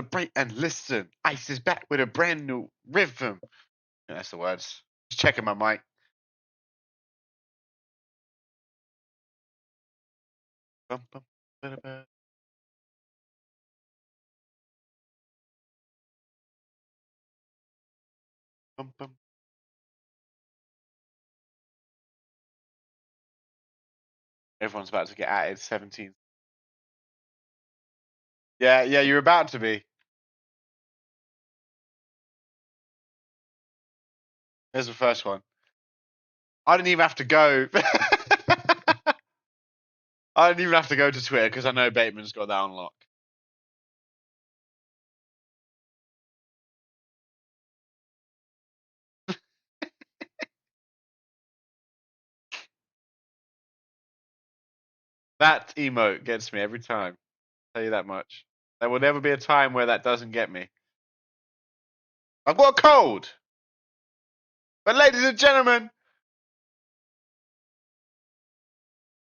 celebrate and listen. Ice is back with a brand new rhythm. Yeah, that's the words. Just checking my mic. Bum, bum, ba-da-ba. Bum, bum. Everyone's about to get added. 17. Yeah, you're about to be. Here's the first one. I didn't even have to go. I didn't even have to go to Twitter because I know Bateman's got that on lock. That emote gets me every time. I'll tell you that much. There will never be a time where that doesn't get me. I've got a cold. But ladies and gentlemen,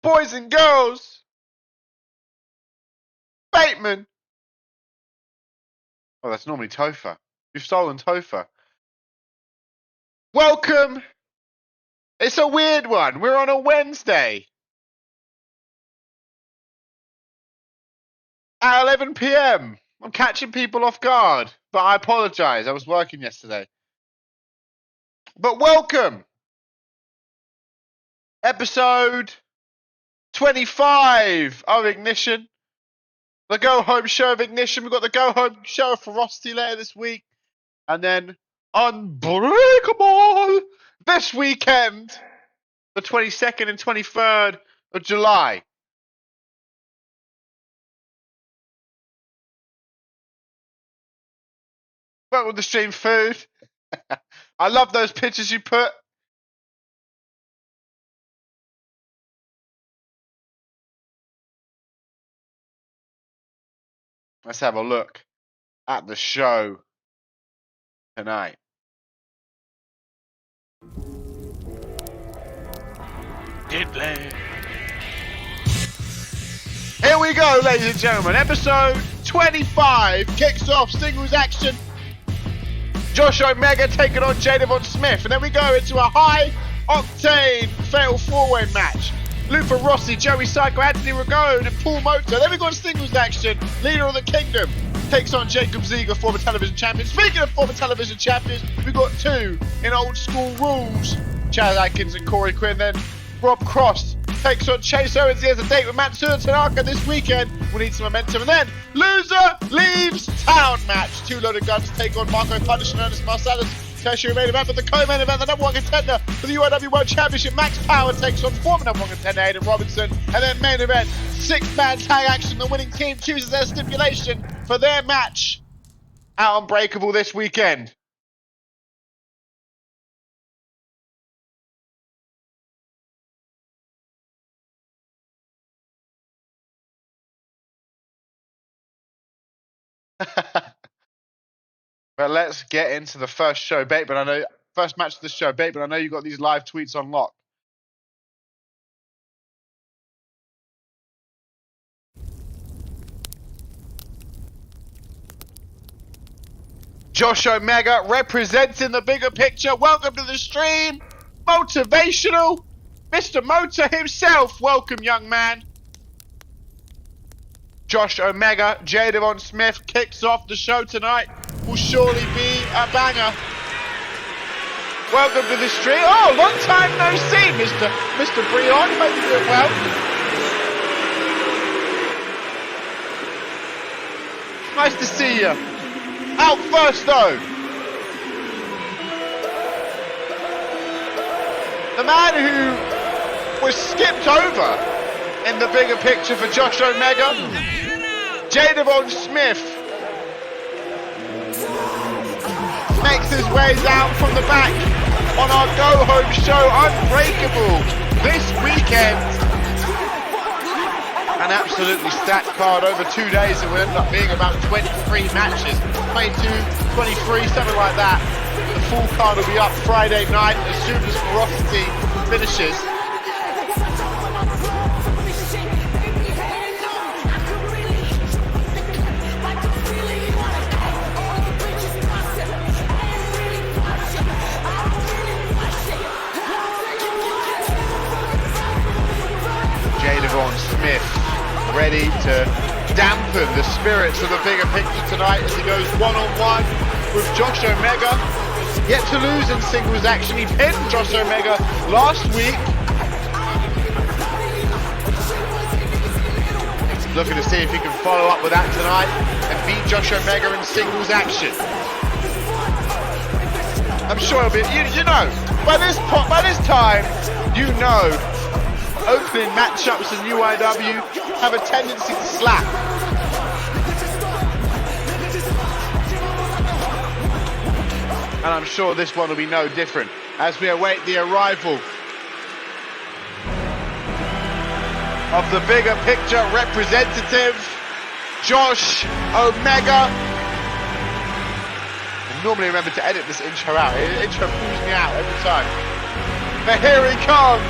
boys and girls, Bateman. Oh, that's normally Topher. You've stolen Topher. Welcome. It's a weird one. We're on a Wednesday. At 11 p.m. I'm catching people off guard, but I apologize. I was working yesterday. But welcome. Episode 25 of Ignition. The Go Home Show of Ignition. We've got the Go Home Show of Ferocity later this week. And then Unbreakable this weekend, the 22nd and 23rd of July. But with the stream food. I love those pictures you put. Let's have a look at the show tonight. Diddley. Here we go, ladies and gentlemen. Episode 25 kicks off singles action. Josh Omega taking on Jada Smith. And then we go into a high-octane fatal four-way match. Luther Rossi, Joey Psycho, Anthony Ragone, and Paul Motor. Then we got singles action. Leader of the Kingdom takes on Jacob Ziegler, former television champion. Speaking of former television champions, we've got two in old school rules. Chad Atkins and Corey Quinn. Then Rob Cross takes on Chase Owens. He has a date with Matsuda Tanaka this weekend. We need some momentum. And then loser leaves town match. Two loaded guns take on Marco Punish and Ernest Marsalis. Tertiary main event, but the co-main event, the number one contender for the UIW World Championship, Max Power takes on former number one contender Aiden Robinson. And then main event, six-man tag action. The winning team chooses their stipulation for their match at Unbreakable this weekend. But let's get into the first show, Bateman. I know first match of the show, Bateman. I know you got these live tweets on lock. Josh Omega representing the bigger picture. Welcome to the stream. Motivational. Mr. Motor himself. Welcome, young man. Josh Omega, Jada Smith kicks off the show tonight. Will surely be a banger. Welcome to the stream. Oh, long time no see, Mr. Breon. Hope you're doing well. Nice to see you. Out first, though. The man who was skipped over in the bigger picture for Josh Omega, Jada Smith. Makes his ways out from the back on our Go Home Show Unbreakable this weekend. An absolutely stacked card over 2 days. It will end up being about 23 matches. 22, 23, something like that. The full card will be up Friday night as soon as Ferocity finishes. the spirits of the bigger picture tonight as he goes one-on-one with Josh Omega. Yet to lose in singles action. He pinned Josh Omega last week. Looking to see if he can follow up with that tonight and beat Josh Omega in singles action. I'm sure it'll be, you know, by this time, you know, opening matchups in UIW have a tendency to slap. And I'm sure this one will be no different as we await the arrival of the bigger picture representative, Josh Omega. I normally remember to edit this intro out. The intro pulls me out every time. But here he comes.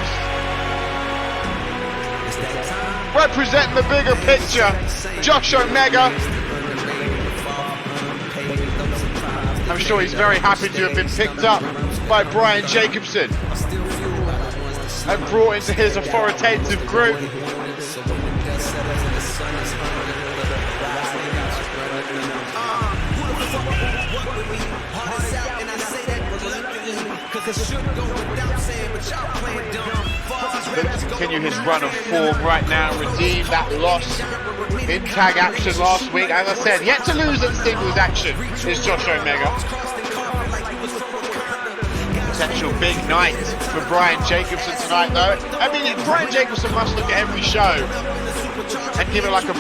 Representing the bigger picture, Josh Omega. I'm sure he's very happy to have been picked up by Brian Jacobson and brought into his authoritative group. Continue his run of form right now, redeem that loss in tag action last week. As I said, yet to lose in singles action is Josh Omega. Potential big night for Brian Jacobson tonight though. I mean, Brian Jacobson must look at every show and give it like a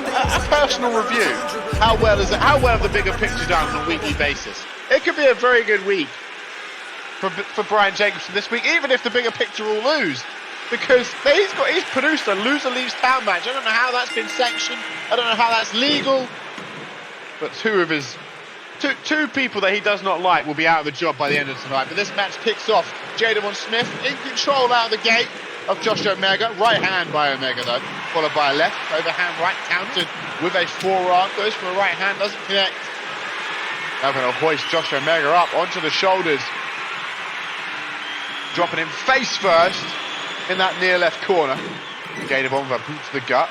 personal review. How well have the bigger picture done on a weekly basis? It could be a very good week for Brian Jacobson this week, even if the bigger picture will lose. Because he's produced a loser leaves town match. I don't know how that's been sanctioned. I don't know how that's legal. But two people that he does not like will be out of the job by the end of tonight. But this match kicks off. Jadavon Smith in control out of the gate of Josh Omega. Right hand by Omega though, followed by a left. Overhand right countered with a forearm. Goes for a right hand, doesn't connect. Now going to hoist Josh Omega up onto the shoulders. Dropping him face first in that near left corner. Jadavon with a boot to the gut.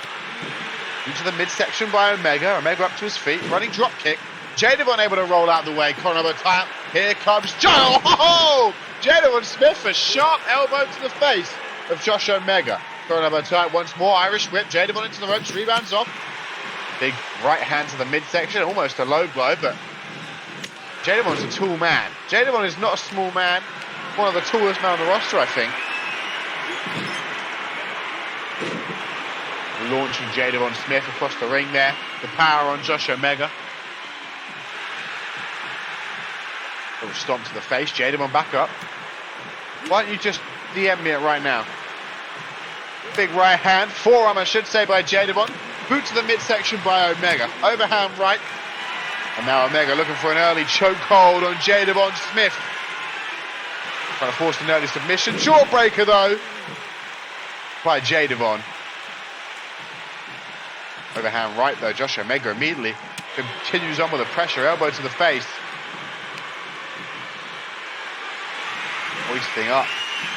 Into the midsection by Omega. Omega up to his feet. Running drop kick. Jadavon able to roll out the way. Corner tie up. Here comes Joe. Oh! Jadavon Smith, a sharp elbow to the face of Josh Omega. Corner tie up once more. Irish whip. Jadavon into the ropes. Rebounds off. Big right hand to the midsection. Almost a low blow, but Jadavon's a tall man. Jadavon is not a small man. One of the tallest men on the roster, I think. Launching Jadavon Smith across the ring there. The power on Josh Omega. Little stomp to the face. Jadavon back up. Why don't you just DM me it right now? Big right hand. Forearm, I should say, by Jadavon. Boot to the midsection by Omega. Overhand right. And now Omega looking for an early chokehold on Jadavon Smith. Trying to force an early submission. Jawbreaker though by Jadavon. Overhand right though. Josh Omega immediately continues on with the pressure. Elbow to the face. Hoisting up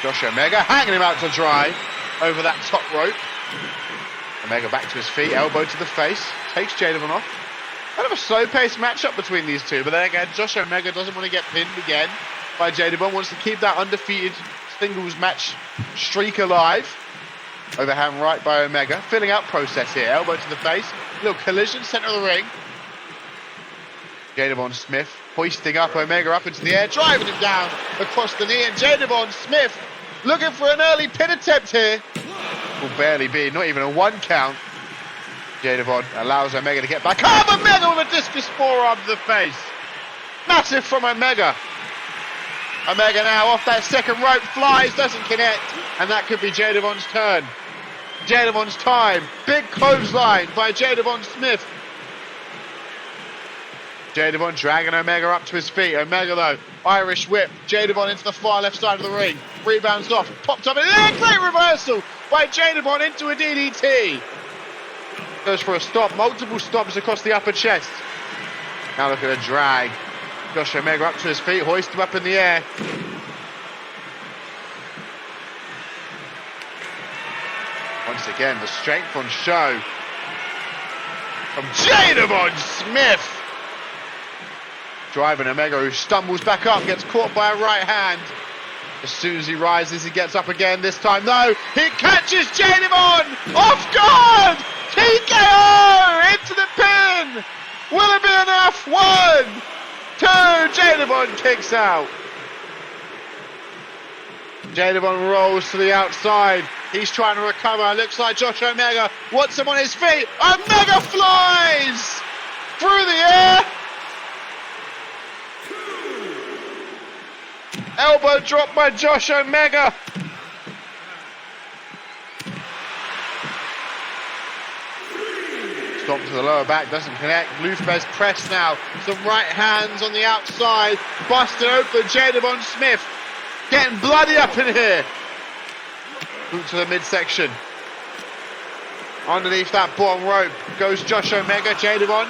Josh Omega. Hanging him out to dry over that top rope. Omega back to his feet. Elbow to the face. Takes Jadavon off. Kind of a slow-paced matchup between these two. But then again, Josh Omega doesn't want to get pinned again by Jadavon. Wants to keep that undefeated singles match streak alive. Overhand right by Omega. Filling out process here. Elbow to the face. Little collision, center of the ring. Jadavon Smith hoisting up Omega up into the air. Driving him down across the knee. And Jadavon Smith looking for an early pin attempt here. Will barely be. Not even a 1 count. Jadavon allows Omega to get back. Oh, Omega with a discus forearm to the face. Massive from Omega. Omega now off that second rope, flies, doesn't connect, and that could be Jadavon's turn. Jadavon's time. Big clothesline by Jadavon Smith. Jadavon dragging Omega up to his feet. Omega though, Irish whip. Jadavon into the far left side of the ring. Rebounds off, popped up, and great reversal by Jadavon into a DDT. Goes for a stop, multiple stops across the upper chest. Now look at a drag. Josh Omega up to his feet, hoist him up in the air. Once again, the strength on show from Jadavon Smith. Driving Omega, who stumbles back up, gets caught by a right hand. As soon as he rises, he gets up again. This time, no, he catches Jadavon off guard. TKO into the pin. Will it be enough? 1, 2. Jadavon kicks out. Jadavon rolls to the outside. He's trying to recover. Looks like Josh Omega wants him on his feet. Omega flies through the air. Elbow drop by Josh Omega. Stomp to the lower back, doesn't connect. Lufez press now. Some right hands on the outside. Busted open Jadavon Smith. Getting bloody up in here. Boot to the midsection. Underneath that bottom rope goes Josh Omega. Jadavon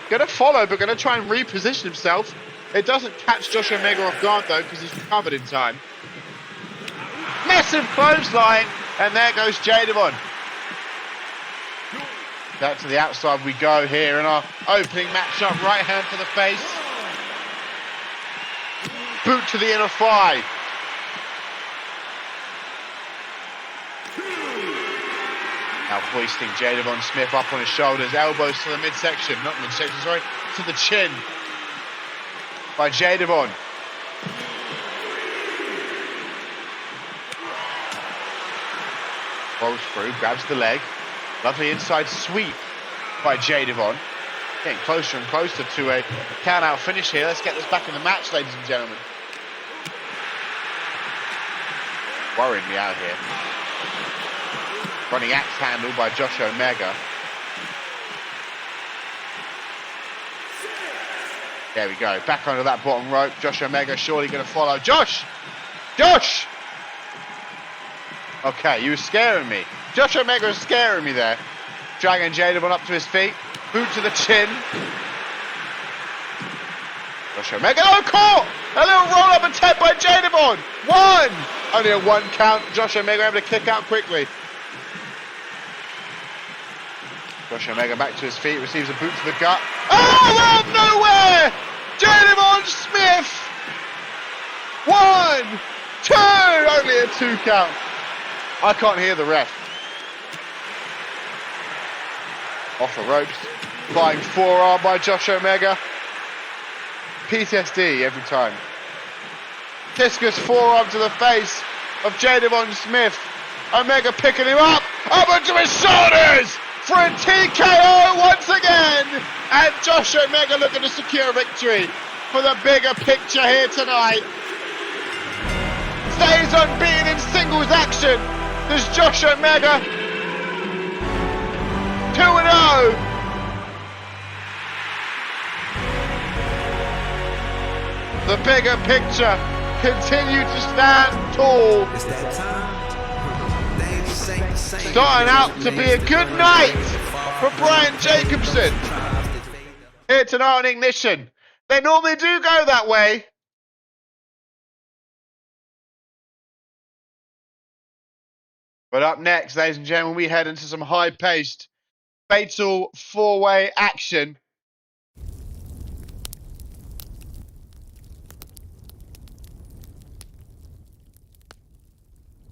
going to follow, but going to try and reposition himself. It doesn't catch Josh Omega off guard though, because he's recovered in time. Massive clothesline, and there goes Jadavon. Back to the outside we go here in our opening matchup. Right hand to the face. Boot to the inner thigh. Now hoisting Jadavon Smith up on his shoulders. Elbows to the midsection. Not midsection, sorry. To the chin. By Jadavon. Rolls through, grabs the leg. Lovely inside sweep by Jadavon. Getting closer and closer to a count-out finish here. Let's get this back in the match, ladies and gentlemen. Worrying me out here. Running axe handle by Josh Omega. There we go. Back under that bottom rope. Josh Omega surely going to follow. Josh! Josh! Okay, you were scaring me. Josh Omega was scaring me there. Dragging Jadavon up to his feet. Boot to the chin. Josh Omega. Oh, caught! A little roll up attempt by Jadavon. 1! Only a 1 count. Josh Omega able to kick out quickly. Josh Omega back to his feet, receives a boot to the gut. Oh, out of nowhere! Jadavon Smith! 1, 2! Only a 2 count. I can't hear the ref. Off the ropes. Flying forearm by Josh Omega. PTSD every time. Discus forearm to the face of Jadavon Smith. Omega picking him up. Up onto his shoulders! For a TKO once again, and Josh Omega looking to secure victory for the bigger picture here tonight. Stays unbeaten in singles action. There's Josh Omega 2-0. The bigger picture continued to stand tall. It's that time. Starting out to be a good night for Brian Jacobson here tonight on Ignition. They normally do go that way. But up next, ladies and gentlemen, we head into some high-paced, fatal 4-way action.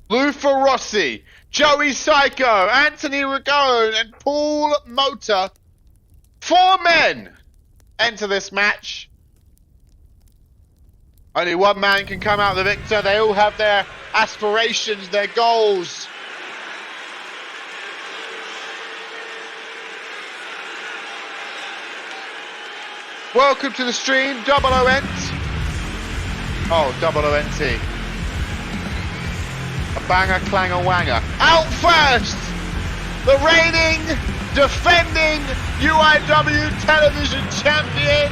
Lufa Rossi, Joey Psycho, Anthony Ragone, and Paul Mota. 4 men enter this match. Only 1 man can come out the victor. They all have their aspirations, their goals. Welcome to the stream, Double ONT. Oh, Double ONT. A banger, clanger, wanger. Out first, the reigning, defending UIW television champion,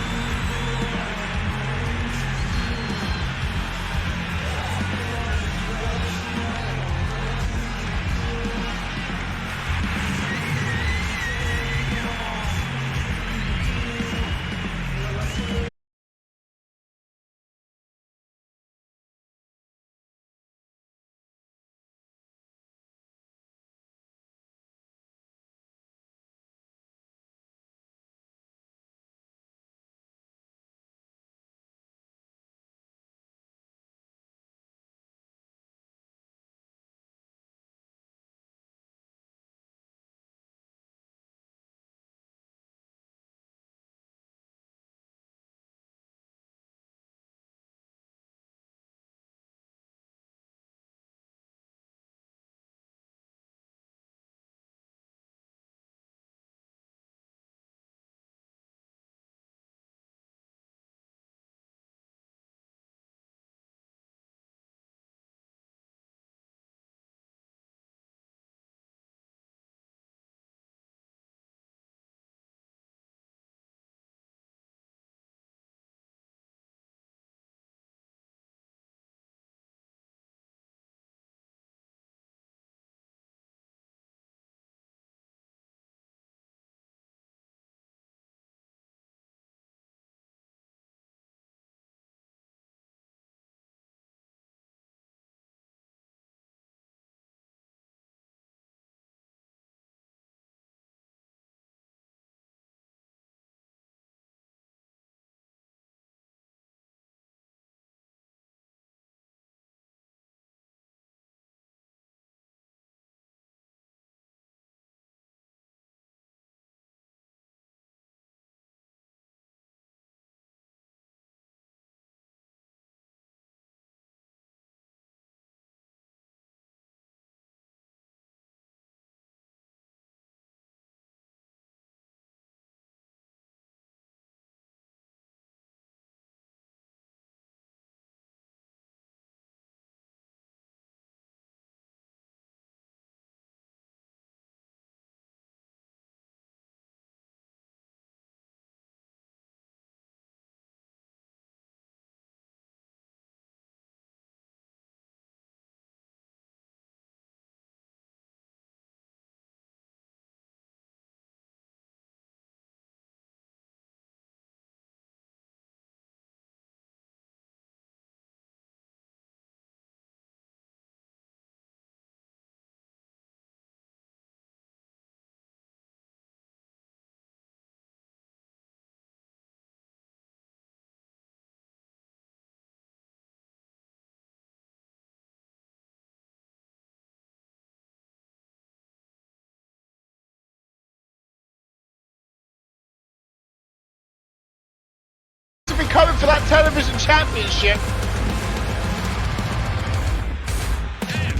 have been coming for that television championship.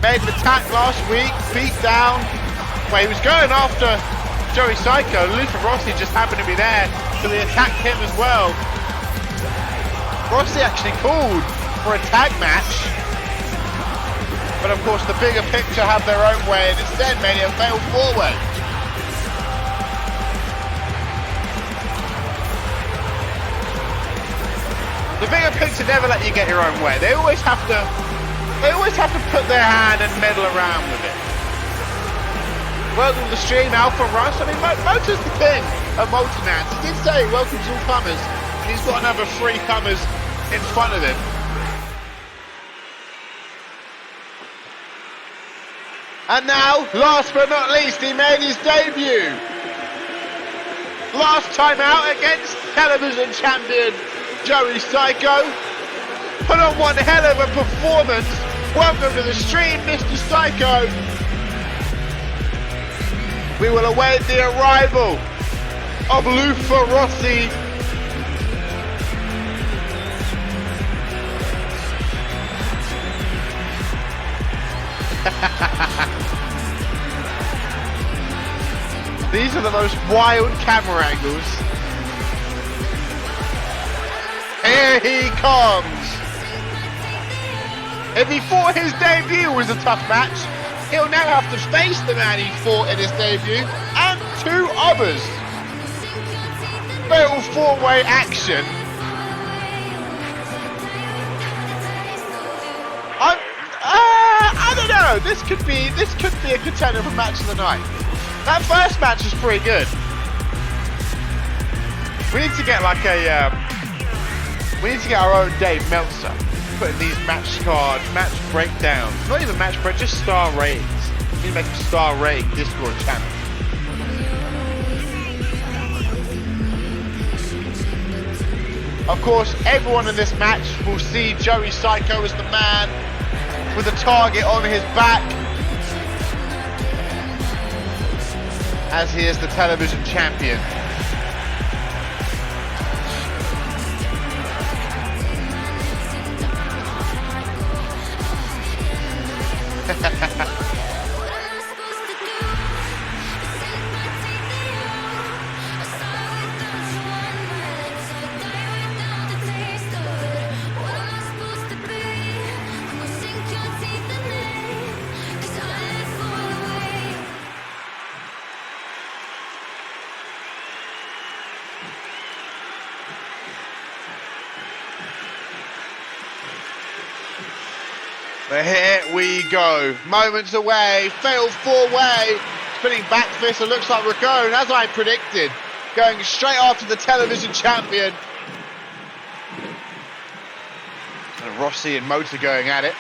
Made an attack last week, beat down. Well, he was going after Joey Psycho. Lufa Rossi just happened to be there, so they attacked him as well. Rossi actually called for a tag match, but of course the bigger picture had their own way and instead made it a fatal four-way. The bigger picture never let you get your own way. They always have to put their hand and meddle around with it. Welcome to the stream, Alpha Rush. I mean, Motor's the king of multi-mans. He did say welcome to all comers, and he's got another 3 comers in front of him. And now, last but not least, he made his debut. Last time out against television champion Joey Psycho. Put on one hell of a performance. Welcome to the stream, Mr. Psycho. We will await the arrival of Lufa Rossi. These are the most wild camera angles. Here he comes. If he thought his debut was a tough match, he'll now have to face the man he fought in his debut and 2 others. Fatal 4-way action. I don't know. This could be a contender for match of the night. That first match was pretty good. We need to get like we need to get our own Dave Meltzer putting these match breakdowns. Not even match break, just star ratings. We need to make a star rating Discord channel. Of course, everyone in this match will see Joey Psycho as the man with a target on his back, as he is the television champion. But here we go, moments away, fatal 4-way, spinning back fist, it looks like Ragone, as I predicted, going straight after the television champion. And Rossi and Motor going at it.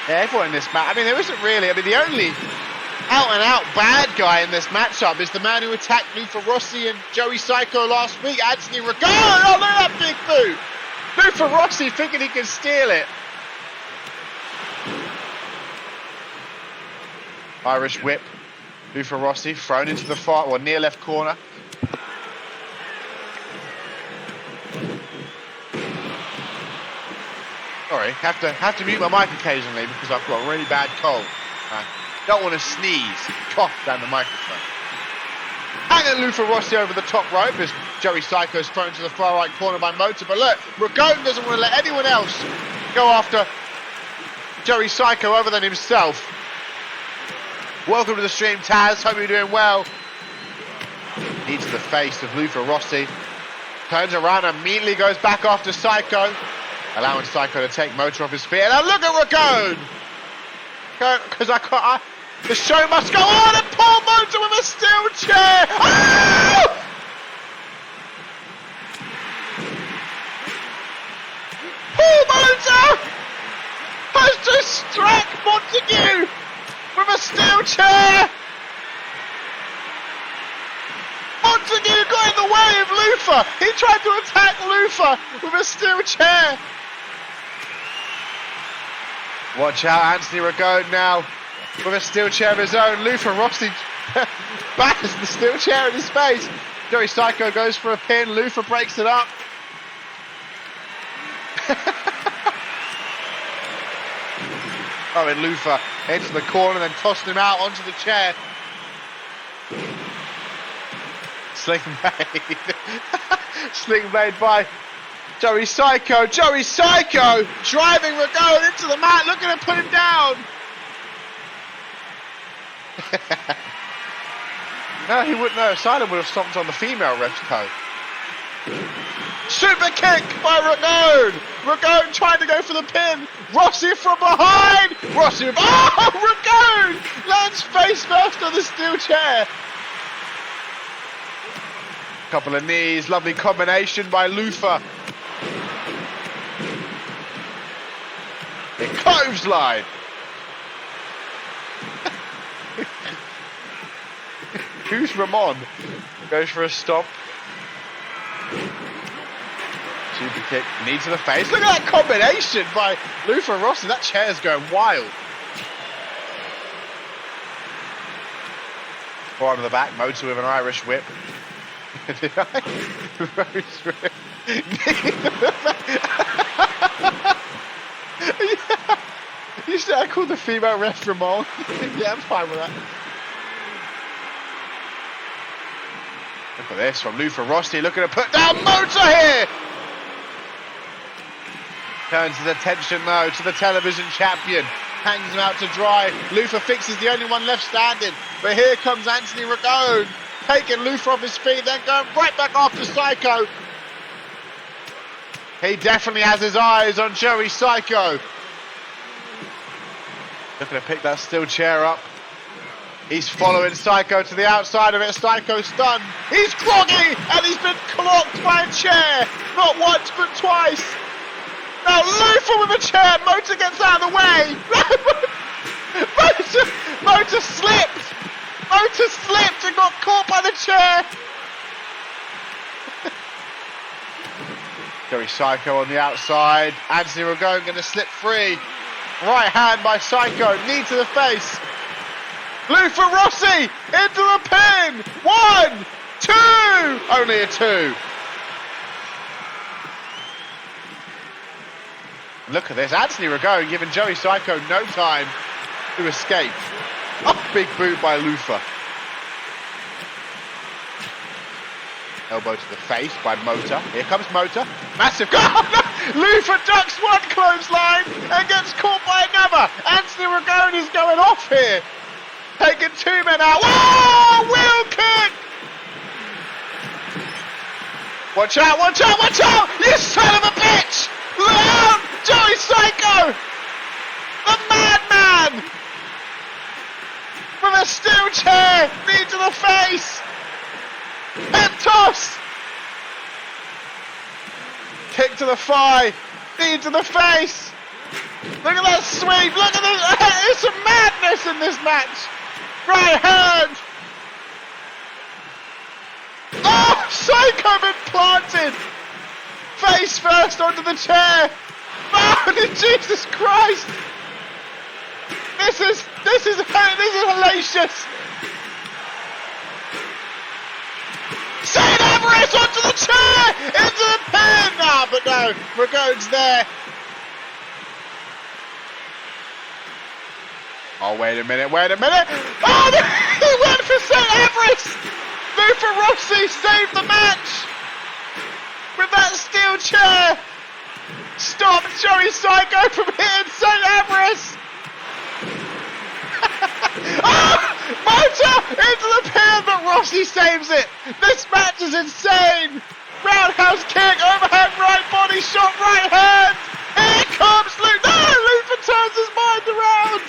Yeah, everyone in this match, I mean, there isn't really, the only out-and-out bad guy in this matchup is the man who attacked Lufa Rossi and Joey Psycho last week, Anthony Ragone. Oh, look at that big boot! Lufa Rossi thinking he can steal it. Irish whip. Lufa Rossi thrown into the far or near left corner. Sorry, have to mute my mic occasionally because I've got a really bad cold. I don't want to sneeze, cough down the microphone. Hanging Lufa Rossi over the top rope as Joey Psycho is thrown to the far right corner by Motor. But look, Ragone doesn't want to let anyone else go after Joey Psycho other than himself. Welcome to the stream, Taz. Hope you're doing well. Knee to the face of Lufa Rossi. Turns around and immediately goes back after Psycho, allowing Psycho to take Motor off his feet. And now look at Ragone! Because the show must go on, and Paul Motor with a steel chair! Oh! Paul Motor has just struck Montague with a steel chair! Montague got in the way of Lufa! He tried to attack Lufa with a steel chair! Watch out, Anthony Ragone now with a steel chair of his own. Lufa Rossi batters the steel chair in his face. Joey Psycho goes for a pin. Luther breaks it up. Oh, and Luther into the corner, then tossing him out onto the chair. Sling blade. Sling blade by Joey Psycho. Joey Psycho driving Ragone into the mat, looking to put him down. No, he wouldn't know. Silent would have stomped on the female ref's toe. Super kick by Ragone. Ragone trying to go for the pin. Rossi from behind. Rossi. Oh, Ragone lands face first on the steel chair. Couple of knees. Lovely combination by Luther. A clothesline. Who's Ramon? Goes for a stomp. Super kick, knee to the face. Look at that combination by Luther and Rossi. That chair's going wild. Forearm to the back, Motor with an Irish whip. You said I called the female ref Ramon. Yeah, I'm fine with that. Look at this from Luther Rossi, looking to put down Motor here. Turns his attention though to the television champion. Hangs him out to dry. Luther fixes the only one left standing. But here comes Anthony Ragone. Taking Luther off his feet, then going right back after Psycho. He definitely has his eyes on Joey Psycho. Looking to pick that steel chair up. He's following Psycho to the outside of it. Psycho stunned. He's groggy and he's been clocked by a chair. Not once but twice. Now Luther with a chair. Motor gets out of the way. Motor slipped. Motor slipped and got caught by the chair. Joey Psycho on the outside. Anthony Ragone going to slip free. Right hand by Psycho. Knee to the face. Luther Rossi into the pin. 1, 2. Only a 2. Look at this. Anthony Ragone giving Joey Psycho no time to escape. A big boot by Luther. Elbow to the face by Motor. Here comes Motor. Massive. Luther ducks one clothesline and gets caught by another. Anthony Ragone is going off here. Taking 2 men out. Whoa! Wheel kick! Watch out, watch out, watch out! You son of a bitch! Look out! Joey Psycho! The madman! With a steel chair! Knee to the face! Hip toss! Kick to the thigh! Knee to the face! Look at that sweep! Look at this! There's some madness in this match! Right hand! Oh! Psycho been planted! Face first onto the chair! Oh, Jesus Christ! This is hellacious! St. Everest onto the chair! Into the pin! Ah, but no, Ragone's there. Oh, wait a minute, wait a minute! Oh, he went for St. Everest! Luther Rossi saved the match! With that steel chair! Stop Joey Psycho from hitting St. Everest! Oh! Motor into the pin, but Rossi saves it! This match is insane! Roundhouse kick, overhand right body shot, right hand! Here comes Luther! No! Luther turns his mind around!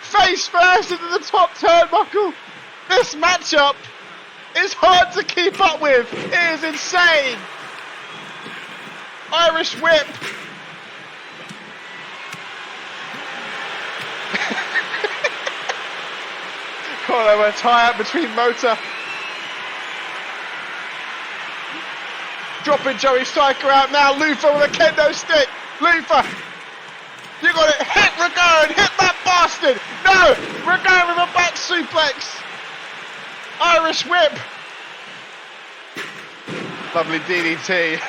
Face first into the top turnbuckle. This matchup is hard to keep up with. It is insane. Irish whip. God, they were a tie-up between Motor. Dropping Joey Psycho out now. Luther with a kendo stick. Luther. You got it. Hit Ragone. Hit that bastard. No. Ragone with a back suplex. Irish whip. Lovely DDT.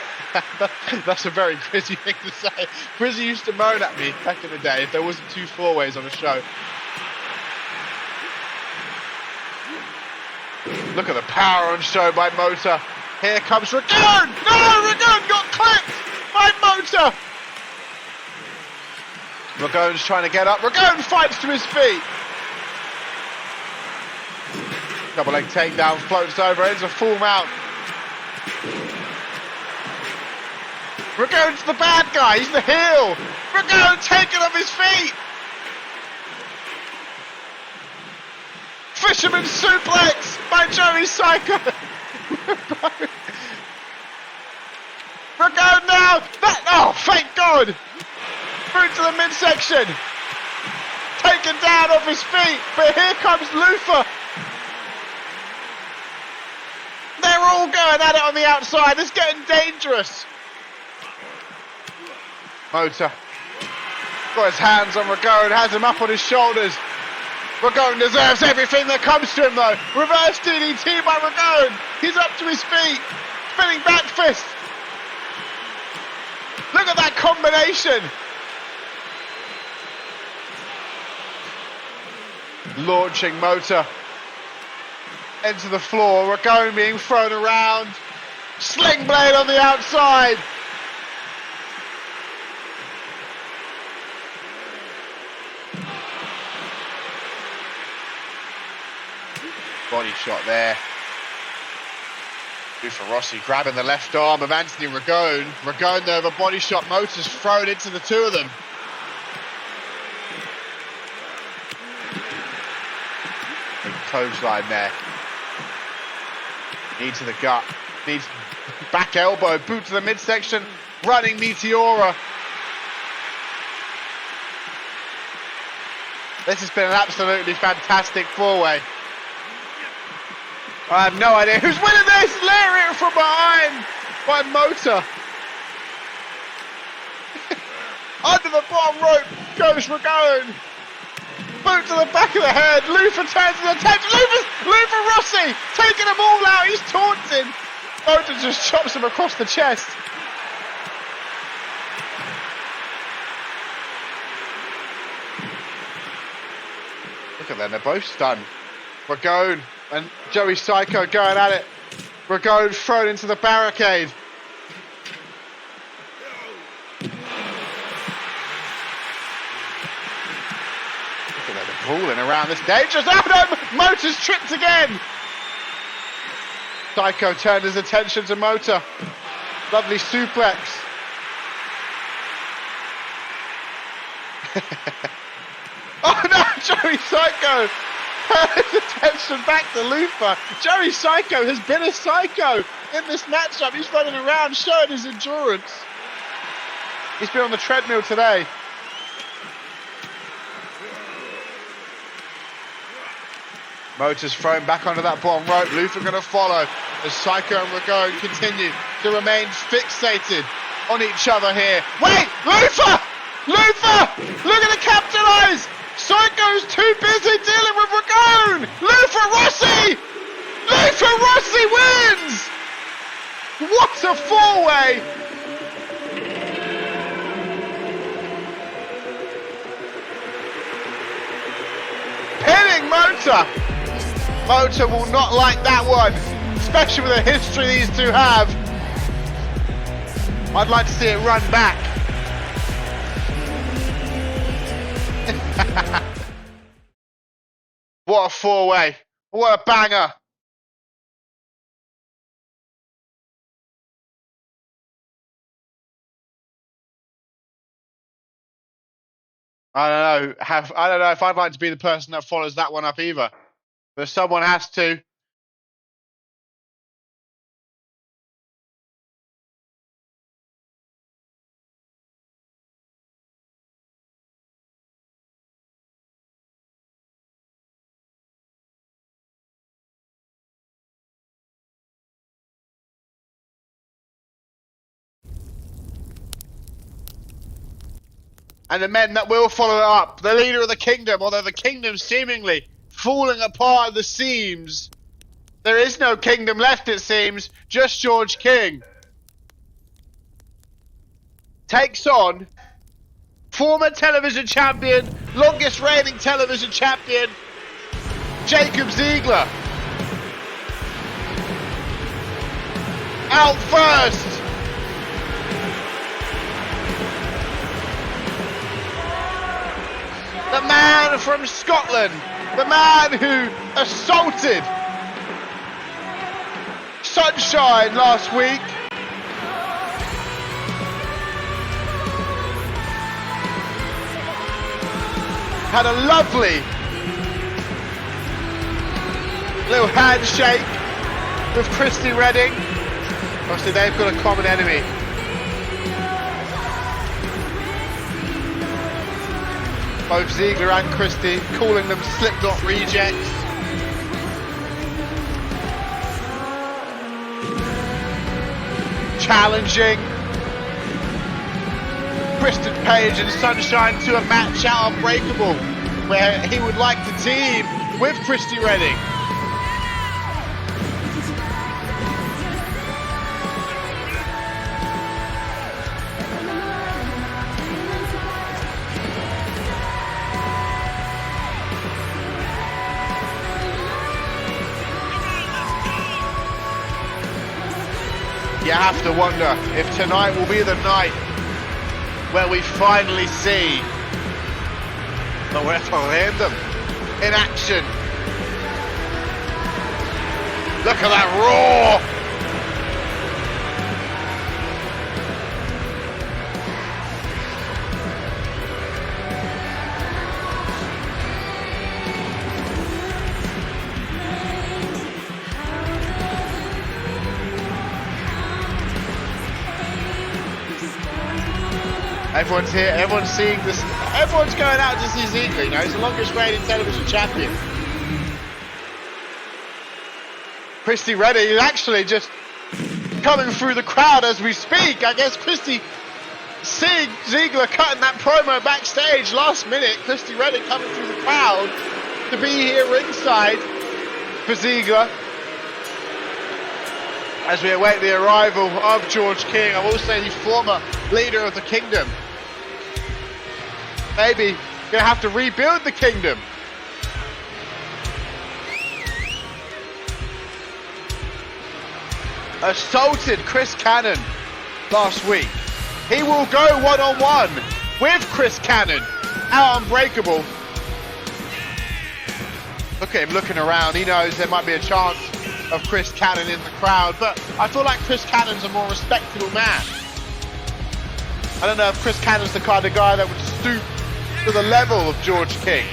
That's a very Grizzy thing to say. Grizzy used to moan at me back in the day if there wasn't 2 4-ways on a show. Look at the power on show by Mota. Here comes Ragone! No! Ragone got clipped by Mota! Ragone's trying to get up. Ragone fights to his feet. Double leg takedown, floats over, ends a full mount. Ragone's the bad guy, he's the heel. Ragone taken off his feet. Fisherman suplex by Joey Psycho. Ragone now. Oh, thank God. Through to the midsection. Taken down off his feet. But here comes Luther. They're all going at it on the outside. It's getting dangerous. Mota got his hands on Ragone, has him up on his shoulders. Ragone deserves everything that comes to him though. Reverse DDT by Ragone. He's up to his feet. Spinning back fist. Look at that combination. Launching Mota into the floor. Ragone being thrown around. Sling blade on the outside. Body shot there. Uiw Rossi grabbing the left arm of Anthony Ragone. Ragone there with a body shot. Mota's thrown into the 2 of them. Big clothesline there. Knee to the gut. Needs back elbow. Boot to the midsection. Running Meteora. This has been an absolutely fantastic 4-way. I have no idea who's winning this. Lariat from behind by Mota. Under the bottom rope goes Ragone. Boot to the back of the head. Luther turns his attention. Uiw Rossi taking them all out. He's taunting. Mota just chops him across the chest. Look at them. They're both stunned. Ragone and Joey Psycho going at it. Ragone thrown into the barricade. Look at them brawling around this dangerous. Oh no! Mota's tripped again. Psycho turned his attention to Mota. Lovely suplex. Oh no! Joey Psycho! His attention back to Luther. Joey Psycho has been a psycho in this matchup. He's running around showing his endurance. He's been on the treadmill today. Mota's thrown back onto that bottom rope. Luther going to follow as Psycho and Ragone continue to remain fixated on each other here. Wait! Luther! Luther! Look at the captain eyes! Psycho's too busy dealing with Ragone! Uiw Rossi! Uiw Rossi wins! What a 4-way! Pinning Mota! Mota will not like that one, especially with the history these two have. I'd like to see it run back. What a 4-way. What a banger. I don't know. I don't know if I'd like to be the person that follows that one up either. But someone has to. and the men that will follow it up. The leader of the kingdom, although the kingdom seemingly falling apart at the seams. There is no kingdom left, it seems. Just George King. Takes on former television champion, longest reigning television champion, Jacob Ziegler. Out first. The man from Scotland. The man who assaulted Sunshine last week. Had a lovely little handshake with Christy Redding. Obviously they've got a common enemy. Both Ziegler and Christy calling them Slipknot rejects. Challenging Christian Page and Sunshine to a match at Unbreakable, where he would like to team with Christy Redding. You have to wonder if tonight will be the night where we finally see Loretto Random in action. Look at that roar! Everyone's here, everyone's seeing this, everyone's going out to see Ziegler, you know, he's the longest reigning television champion. Christy Redding is actually just coming through the crowd as we speak. I guess Christy seeing Ziegler cutting that promo backstage last minute, Christy Redding coming through the crowd to be here ringside for Ziegler. As we await the arrival of George King, I will say the former leader of the kingdom. Maybe gonna have to rebuild the kingdom. Assaulted Chris Cannon last week. He will go one-on-one with Chris Cannon out Unbreakable. Look at him looking around. He knows there might be a chance of Chris Cannon in the crowd, but I feel like Chris Cannon's a more respectable man. I don't know if Chris Cannon's the kind of guy that would stoop to the level of George King.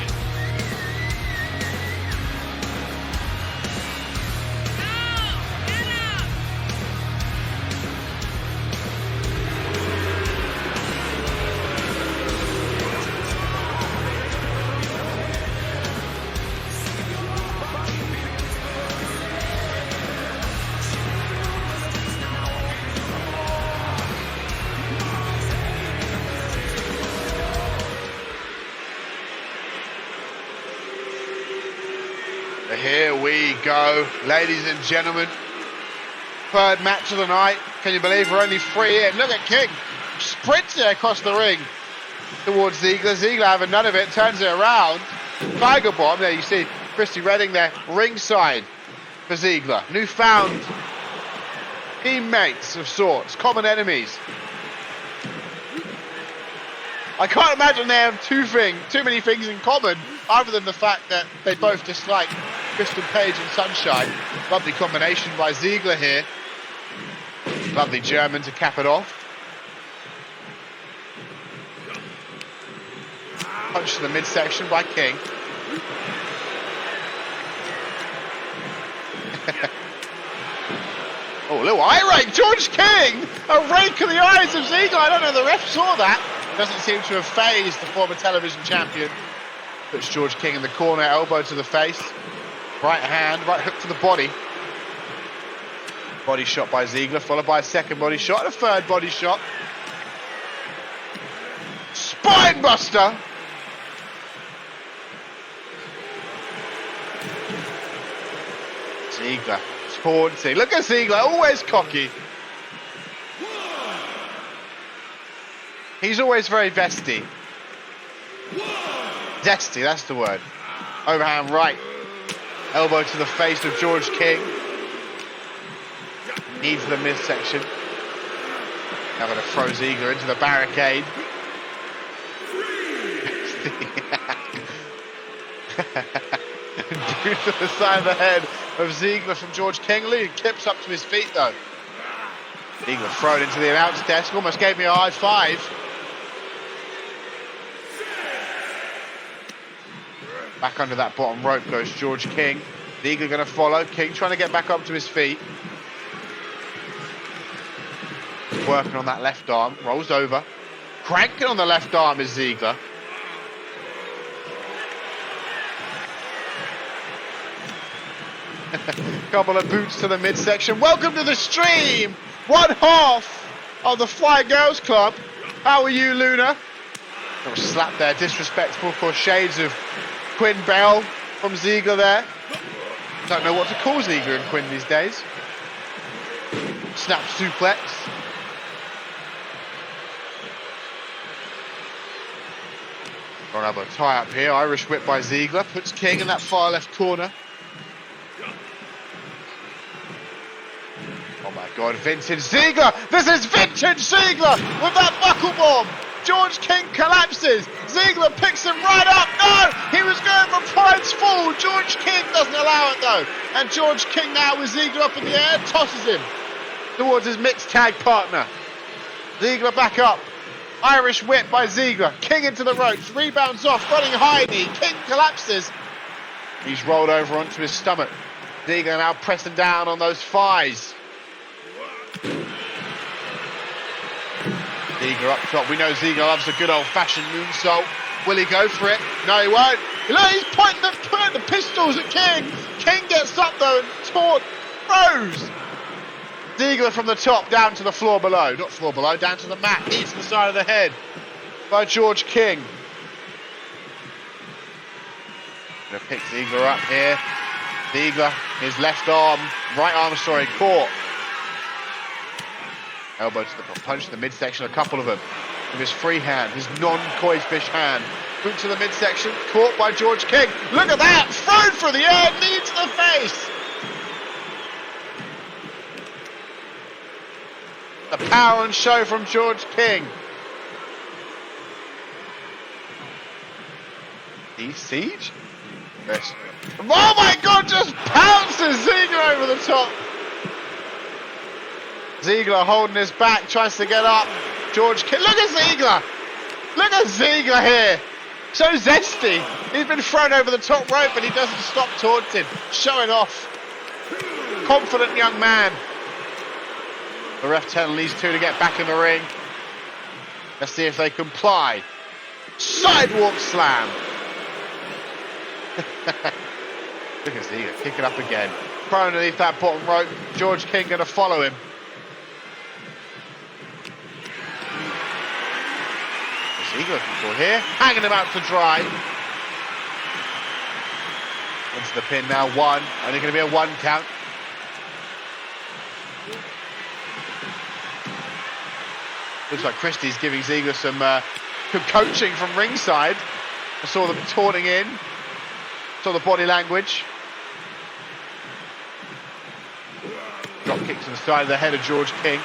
Here we go, ladies and gentlemen. Third match of the night. Can you believe we're only 3 in? Look at King sprinting across the ring towards Ziegler. Ziegler having none of it, turns it around. Tiger Bomb, there you see Christy Redding there, ringside for Ziegler. Newfound teammates of sorts, common enemies. I can't imagine they have too many things in common, other than the fact that they both dislike Christian Page and Sunshine. Lovely combination by Ziegler here. Lovely German to cap it off. Punch to the midsection by King. Oh, a little eye rake. George King! A rake in the eyes of Ziegler. I don't know, the ref saw that. Doesn't seem to have phased the former television champion. Puts George King in the corner, elbow to the face. Right hand, right hook to the body. Body shot by Ziegler, followed by a second body shot and a third body shot. Spinebuster. Ziegler taunting. Look at Ziegler, always cocky. He's always very vesty. Zesty, that's the word. Overhand right. Elbow to the face of George King. Knee to the midsection. Now going to throw Ziegler into the barricade. Due to the side of the head of Ziegler from George King. Lee kips up to his feet though. Ziegler thrown into the announce desk. Almost gave me a high five. Back under that bottom rope goes George King. Ziegler going to follow. King trying to get back up to his feet. Working on that left arm. Rolls over. Cranking on the left arm is Ziegler. Couple of boots to the midsection. Welcome to the stream. One half of the Fly Girls Club. How are you, Luna? Little slap there. Disrespectful for shades of Quinn Bell from Ziegler there. Don't know what to call Ziegler and Quinn these days. Snap suplex. Gonna have a tie up here. Irish whip by Ziegler. Puts King in that far left corner. Oh my God, vintage Ziegler! This is vintage Ziegler with that buckle bomb! George King collapses. Ziegler picks him right up. No! He was going for Pride's fall. George King doesn't allow it though. And George King now with Ziegler up in the air, tosses him towards his mixed tag partner. Ziegler back up. Irish whip by Ziegler. King into the ropes. Rebounds off. Running high knee. King collapses. He's rolled over onto his stomach. Ziegler now pressing down on those thighs. Ziegler up top. We know Ziegler loves a good old-fashioned moonsault. Will he go for it? No, he won't. Look, he's pointing the pistols at King. King gets up though and throws. Ziegler from the top down to the floor below. Not floor below, down to the mat. Knee to the side of the head by George King. Gonna pick Ziegler up here. Ziegler, his left arm, right arm, sorry, caught. Elbow to the punch to the midsection, a couple of them. With his free hand, his non-koi fish hand. Boot to the midsection, caught by George King. Look at that! Thrown through the air, knee to the face! The power and show from George King. Siege? Yes. Oh my God, just pounces Ziegler over the top. Ziegler holding his back, tries to get up. George King, look at Ziegler! Look at Ziegler here! So zesty! He's been thrown over the top rope but he doesn't stop taunting, showing off. Confident young man. The ref telling these two to get back in the ring. Let's see if they comply. Sidewalk slam! Look at Ziegler, kick it up again. Thrown underneath that bottom rope. George King going to follow him. Ziegler can here, hanging him out to dry. Into the pin now, one. Only going to be a 1 count. Looks like Christie's giving Ziegler some coaching from ringside. I saw them taunting in. Saw the body language. Drop kick to the side of the head of George King.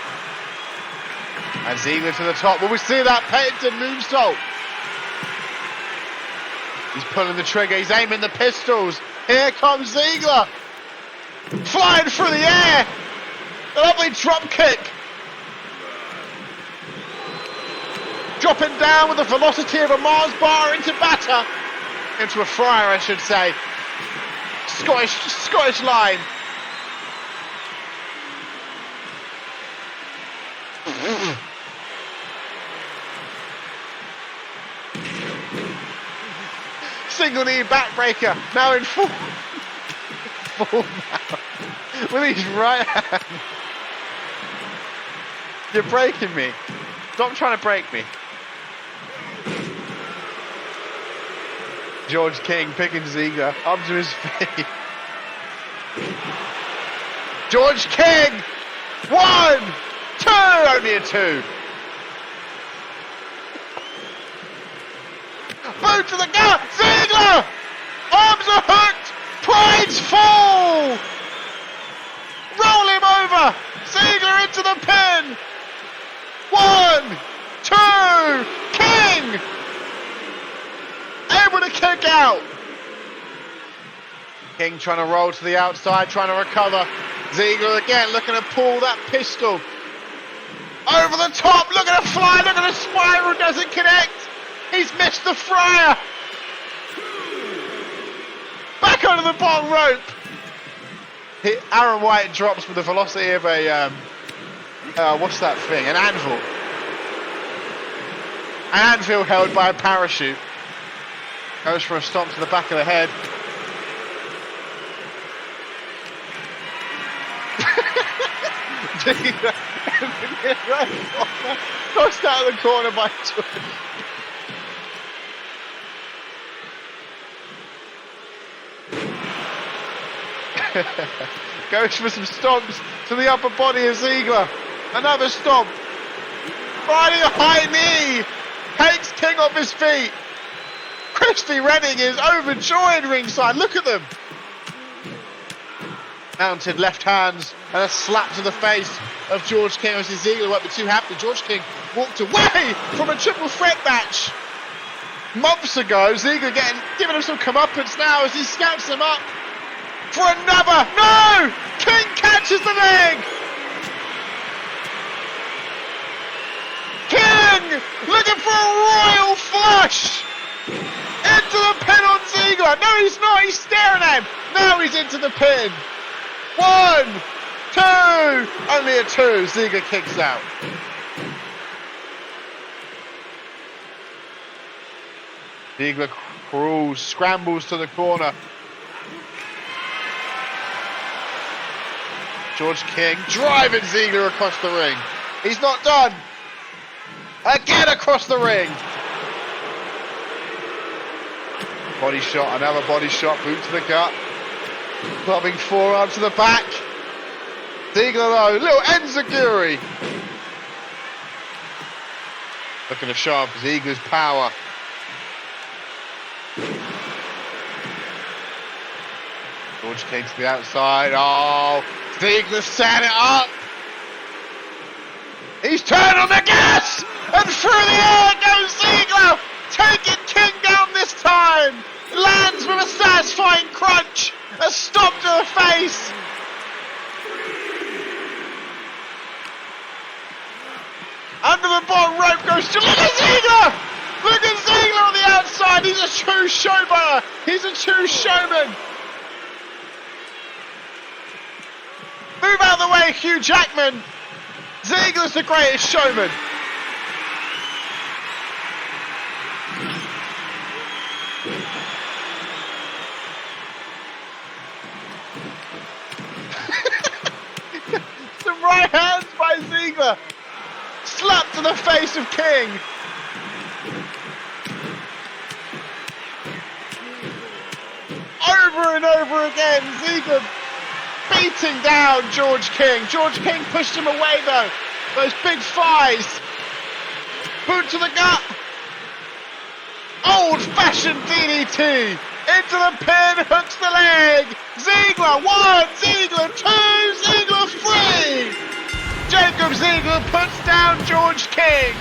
And Ziegler to the top. Will we see that patented moonsault? He's pulling the trigger. He's aiming the pistols. Here comes Ziegler. Flying through the air. A lovely drop kick. Dropping down with the velocity of a Mars bar into batter. Into a fryer, I should say. Scottish line. Single knee backbreaker. Now in full mount. With his right hand. You're breaking me. Stop trying to break me. George King picking Ziegler up to his feet. George King! 1, 2! Only a 2. Boot to the gut! Ziegler! Arms are hooked! Prides fall! Roll him over! Ziegler into the pin! 1, 2! King! Able to kick out! King trying to roll to the outside, trying to recover. Ziegler again looking to pull that pistol. Over the top, look at the fly, look at the spiral, doesn't connect. He's missed the fryer. Back onto the bottom rope. Aaron White drops with the velocity of a, what's that thing? An anvil. An anvil held by a parachute. Goes for a stomp to the back of the head. Crossed out of the corner by George. Goes for some stomps to the upper body of Ziegler. Another stomp. Finding a high knee. Takes King off his feet. Christy Redding is overjoyed ringside. Look at them. Mounted left hands and a slap to the face of George King. Obviously Ziegler won't be too happy. George King walked away from a triple threat match months ago. Ziegler giving him some comeuppance now as he scouts him up for another. No! King catches the leg! King looking for a royal flush! Into the pin on Ziegler. No, he's not. He's staring at him. Now he's into the pin. 1, 2. Only a 2. Ziegler kicks out. Ziegler crawls, scrambles to the corner. George King driving Ziegler across the ring. He's not done. Again across the ring. Body shot, another body shot, boot to the gut. Clubbing forearm to the back. Ziegler though, little enziguri. Looking to show off Ziegler's power. George King to the outside. Oh, Ziegler set it up. He's turned on the gas! And through the air goes Ziegler! Taking King down this time! Lands with a satisfying crunch! A stomp to the face! Under the bottom rope goes to look at Ziegler! Look at Ziegler on the outside! He's a true showboater! He's a true showman! Move out of the way, Hugh Jackman! Ziegler's the greatest showman! Some right hands by Ziegler! Slap to the face of King! Over and over again, Ziegler beating down George King. George King pushed him away though. Those big thighs. Boot to the gut. Old-fashioned DDT. Into the pin, hooks the leg. Ziegler 1, Ziegler 2, Ziegler 3. Jacob Ziegler puts down George King.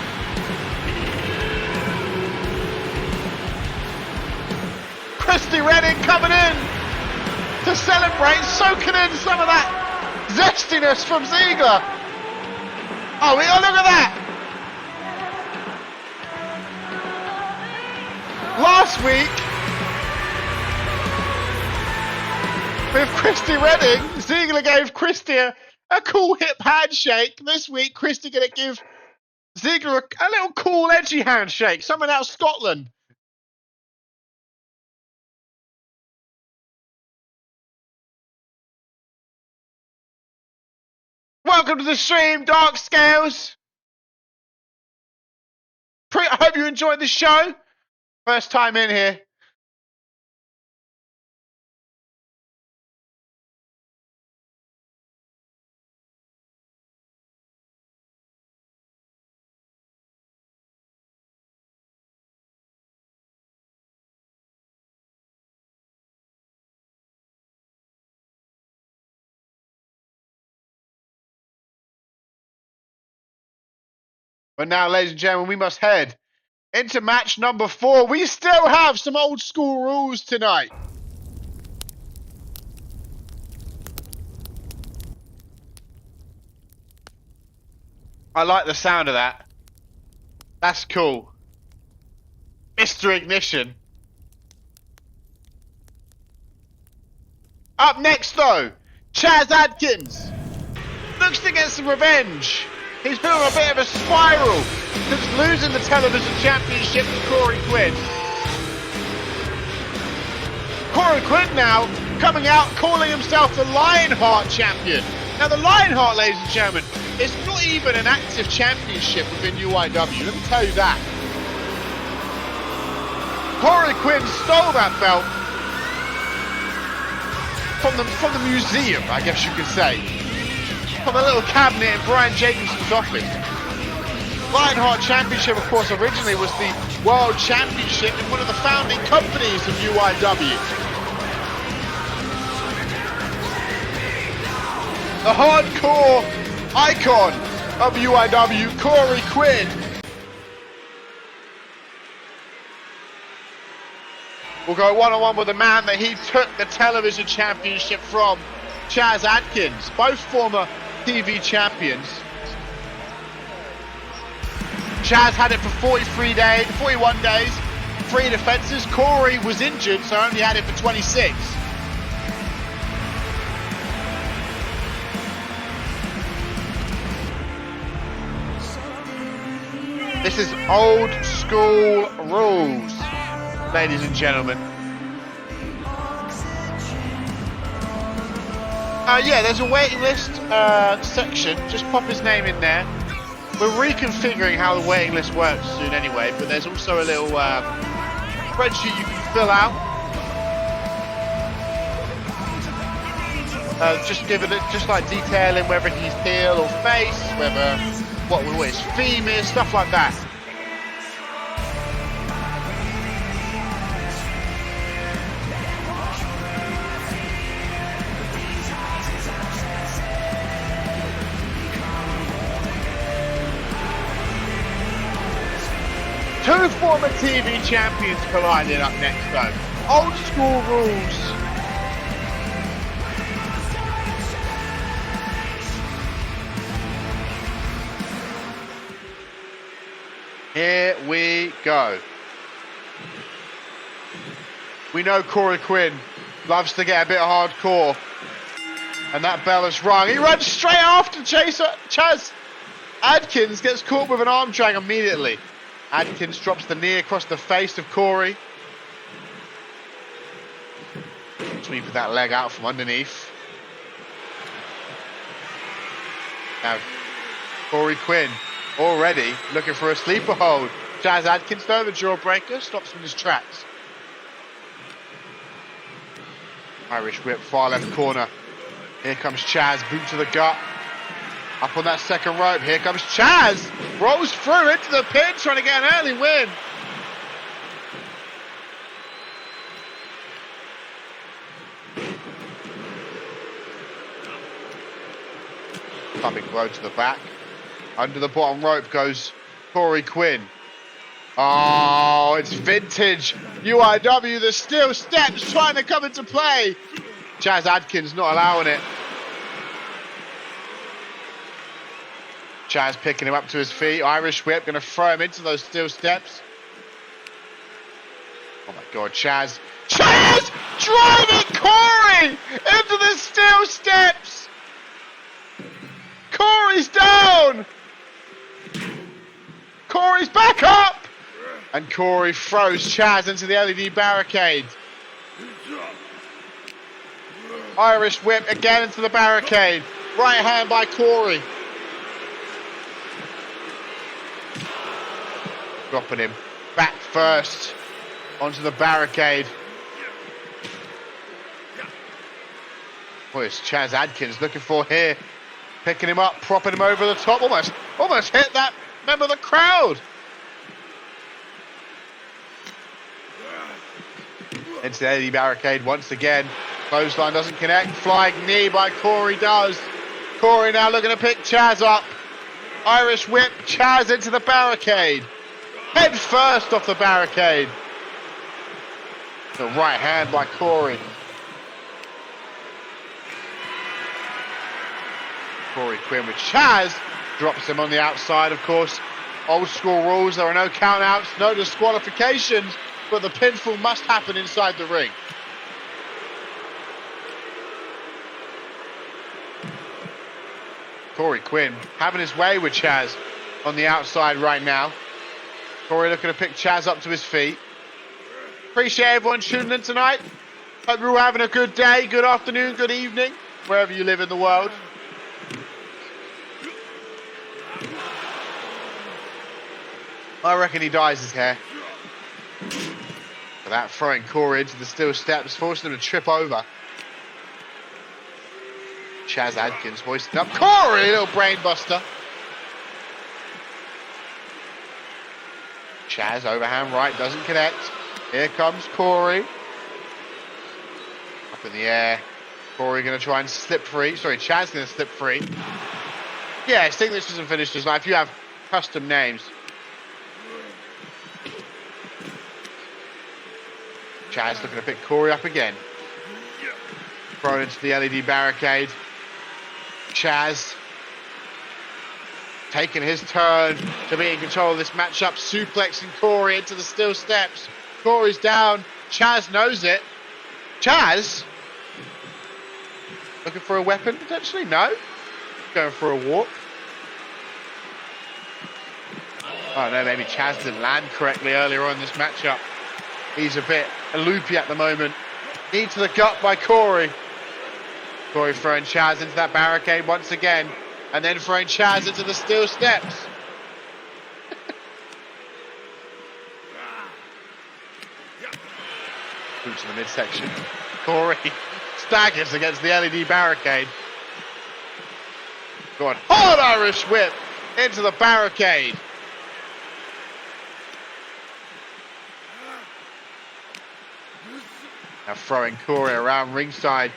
Christy Redding coming in to celebrate, soaking in some of that zestiness from Ziegler. Oh, look at that. Last week, with Christy Redding, Ziegler gave Christy a cool hip handshake. This week, Christy going to give Ziegler a little cool edgy handshake. Someone out of Scotland. Welcome to the stream, Dark Scales. I hope you enjoyed the show. First time in here. But now, ladies and gentlemen, we must head into match number 4. We still have some old school rules tonight. I like the sound of that. That's cool. Mr. Ignition. Up next, though, Chaz Adkins looks to get some revenge. He's been on a bit of a spiral since losing the television championship to Corey Quinn. Corey Quinn now coming out calling himself the Lionheart champion. Now the Lionheart, ladies and gentlemen, is not even an active championship within UIW. Let me tell you that. Corey Quinn stole that belt from the museum, I guess you could say. From a little cabinet in Brian Jacobson's office. Lionheart Championship, of course, originally was the World Championship in one of the founding companies of UIW. The hardcore icon of UIW, Corey Quinn. We'll go one-on-one with the man that he took the television championship from, Chaz Adkins, both former TV champions. Chaz had it for 41 days, 3 defenses. Corey was injured, so only had it for 26. This is old school rules, ladies and gentlemen. Yeah, there's a waiting list section. Just pop his name in there. We're reconfiguring how the waiting list works soon anyway, but there's also a little spreadsheet you can fill out. Just like detailing whether he's heel or face, what his theme is, stuff like that. Two former TV champions colliding up next though. Old school rules. Here we go. We know Corey Quinn loves to get a bit hardcore. And that bell is rung. He runs straight after Chaz Adkins, gets caught with an arm drag immediately. Adkins drops the knee across the face of Corey. Sweeping that leg out from underneath. Now, Corey Quinn already looking for a sleeper hold. Chaz Adkins, though, the jawbreaker, stops him in his tracks. Irish whip, far left corner. Here comes Chaz, boot to the gut. Up on that second rope, here comes Chaz. Rolls through into the pin, trying to get an early win. Coming blow to the back. Under the bottom rope goes Corey Quinn. Oh, it's vintage UIW. The steel steps trying to come into play. Chaz Adkins not allowing it. Chaz picking him up to his feet. Irish whip, going to throw him into those steel steps. Oh my God, Chaz. Chaz driving Corey into the steel steps. Corey's down. Corey's back up. And Corey throws Chaz into the LED barricade. Irish whip again into the barricade. Right hand by Corey. Dropping him back first onto the barricade. What is Chaz Adkins looking for here? Picking him up, propping him over the top. Almost hit that member of the crowd. Into the LED barricade once again. Clothesline doesn't connect. Flying knee by Corey does. Corey now looking to pick Chaz up. Irish whip, Chaz into the barricade. Head first off the barricade. The right hand by Corey. Corey Quinn with Chaz. Drops him on the outside, of course. Old school rules, there are no countouts, no disqualifications, but the pinfall must happen inside the ring. Corey Quinn having his way with Chaz on the outside right now. Corey looking to pick Chaz up to his feet. Appreciate everyone tuning in tonight. Hope you're all having a good day, good afternoon, good evening, wherever you live in the world. I reckon he dyes his hair. For that, throwing Corey into the steel steps, forcing him to trip over. Chaz Adkins hoisting up Corey, little brain buster. Chaz overhand right, doesn't connect. Here comes Corey. Up in the air. Corey going to try and slip free. Sorry, Chaz going to slip free. Yeah, I think this isn't finished. If you have custom names. Chaz looking to pick Corey up again. Thrown into the LED barricade. Chaz taking his turn to be in control of this matchup, suplexing Corey into the steel steps. Corey's down. Chaz knows it. Chaz looking for a weapon potentially? No. Going for a walk. Oh no, maybe Chaz didn't land correctly earlier on in this matchup. He's a bit loopy at the moment. Knee to the gut by Corey. Corey throwing Chaz into that barricade once again. And then throwing Chaz into the steel steps. Boots in the midsection. Corey staggers against the LED barricade. Going hard Irish whip into the barricade. Now throwing Corey around ringside.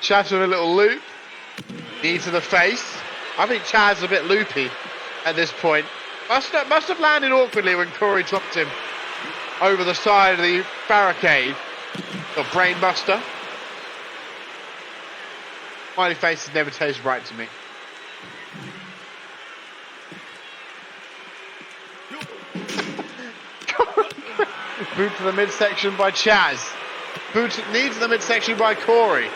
Chaz with a little loop. Knee to the face. I think Chaz is a bit loopy at this point. Must have landed awkwardly when Corey dropped him over the side of the barricade. The brain buster. Smiley faces never taste right to me. Boot to the midsection by Chaz. Knee to the midsection by Corey.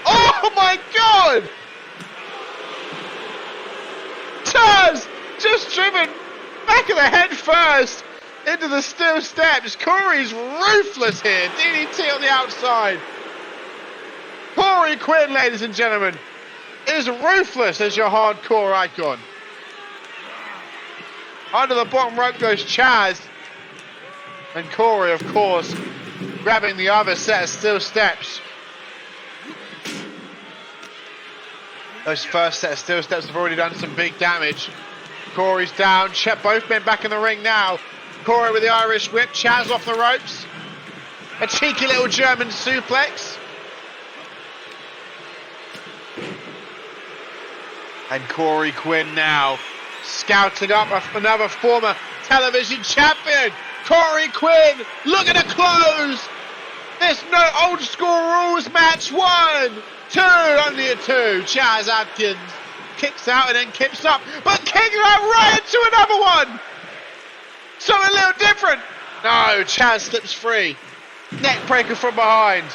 Oh my God! Chaz just driven back of the head first into the steel steps. Corey's ruthless here. DDT on the outside. Corey Quinn, ladies and gentlemen, is ruthless as your hardcore icon. Under the bottom rope goes Chaz. And Corey, of course, grabbing the other set of steel steps. Those first set of steel steps have already done some big damage. Corey's down. Both men back in the ring now. Corey with the Irish whip. Chaz off the ropes. A cheeky little German suplex. And Corey Quinn now scouting up another former television champion. Corey Quinn looking to close this no old school rules match. 1, 2, only a 2. Chaz Adkins kicks out and then kicks up, but kicks out right into another one. Something a little different. No, Chaz slips free. Neck breaker from behind.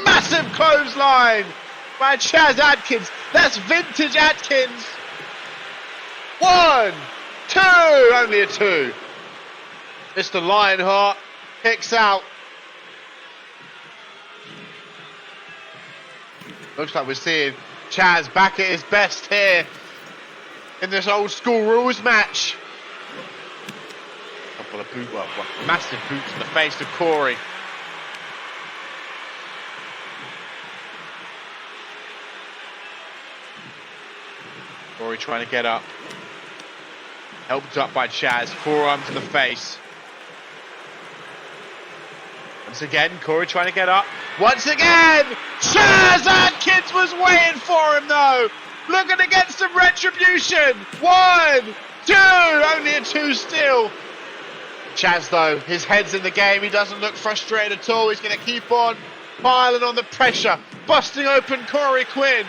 Massive clothesline by Chaz Adkins. That's vintage Adkins. 1, 2, only a 2. Mr. Lionheart kicks out. Looks like we're seeing Chaz back at his best here in this old school rules match. Couple of massive boots in the face of Corey. Corey trying to get up. Helped up by Chaz, forearm to the face. Once again, Corey trying to get up. Once again, Chaz Atkins was waiting for him though. Looking to get some retribution. 1, 2, only a 2 still. Chaz though, his head's in the game. He doesn't look frustrated at all. He's going to keep on piling on the pressure. Busting open Corey Quinn.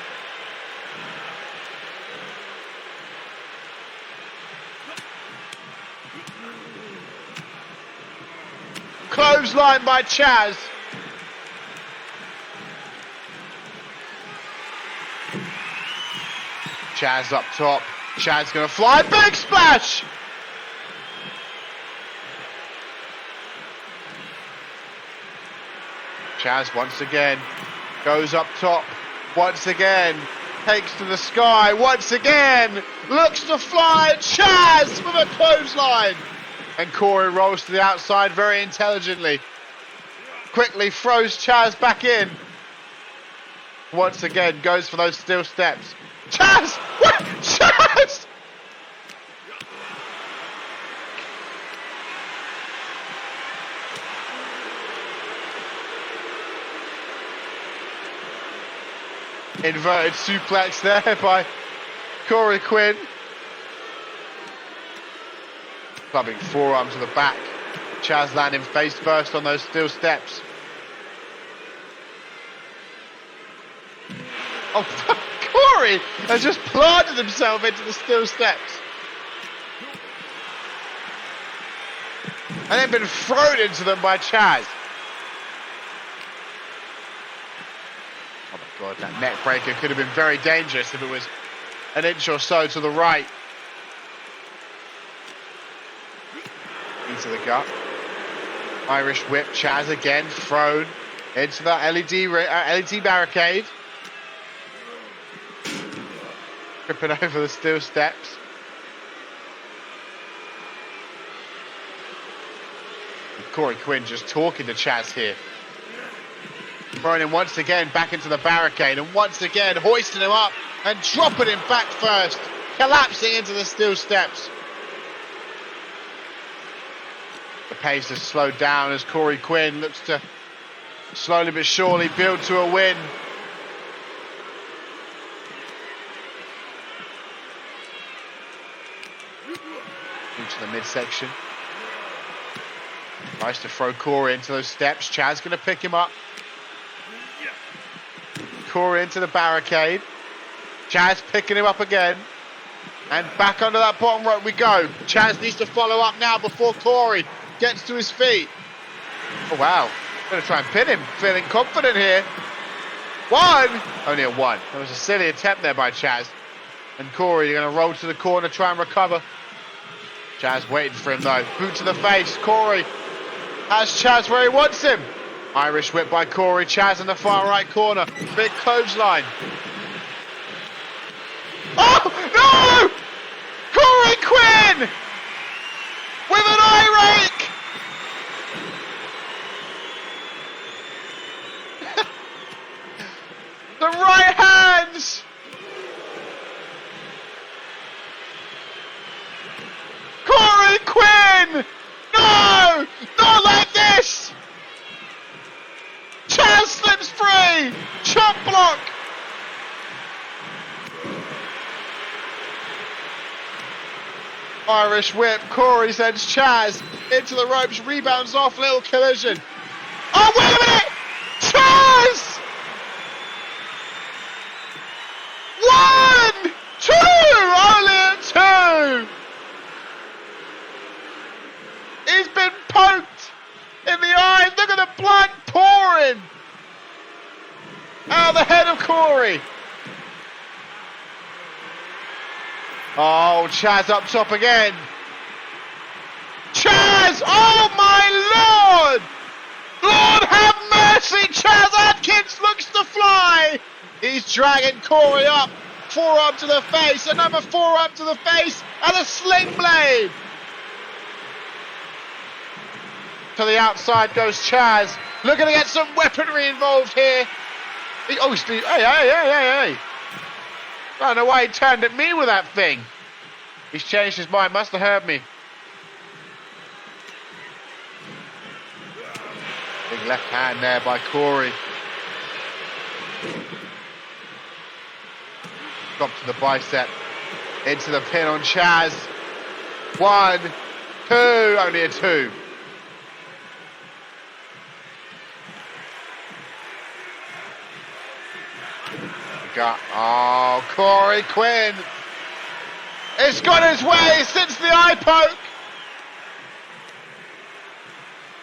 Clothesline by Chaz. Chaz up top. Chaz going to fly. Big splash! Chaz once again goes up top. Once again takes to the sky. Once again looks to fly. Chaz with a clothesline. And Corey rolls to the outside very intelligently. Quickly throws Chaz back in. Once again goes for those steel steps. Chaz! What? Chaz! Inverted suplex there by Corey Quinn. Clubbing forearm to the back. Chaz landing face first on those steel steps. Oh, Corey has just planted himself into the steel steps. And then been thrown into them by Chaz. Oh my God, that neck breaker could have been very dangerous if it was an inch or so to the right. Into the gut. Irish whip. Chaz again thrown into the LED barricade. Tripping over the steel steps. And Corey Quinn just talking to Chaz here. Throwing him once again back into the barricade and once again hoisting him up and dropping him back first. Collapsing into the steel steps. The pace has slowed down as Corey Quinn looks to slowly but surely build to a win. Into the midsection. Tries to throw Corey into those steps. Chaz going to pick him up. Corey into the barricade. Chaz picking him up again. And back under that bottom rope we go. Chaz needs to follow up now before Corey gets to his feet. Oh wow, gonna try and pin him, feeling confident here. 1, only a 1. That was a silly attempt there by Chaz. And Corey, you're gonna roll to the corner, try and recover. Chaz waiting for him though, boot to the face. Corey has Chaz where he wants him. Irish whip by Corey, Chaz in the far right corner, big clothesline. Oh no! Corey Quinn! With an eye rake! The right hands! Corey Quinn! No! Not like this! Chaz slips free! Chop block! Irish whip, Corey sends Chaz into the ropes, rebounds off, little collision. Oh, wait a minute! Chaz! 1, 2, only a 2! He's been poked in the eyes, look at the blood pouring out of the head of Corey. Oh, Chaz up top again. Chaz! Oh my Lord! Lord have mercy! Chaz Atkins looks to fly! He's dragging Corey up. Forearm to the face, another forearm to the face, and a sling blade! To the outside goes Chaz. Looking to get some weaponry involved here. Hey. I don't know why he turned at me with that thing. He's changed his mind, must have heard me. Big left hand there by Corey. Drop to the bicep. Into the pin on Chaz. 1, 2, only a 2. Oh, Corey Quinn. It's gone his way since the eye poke.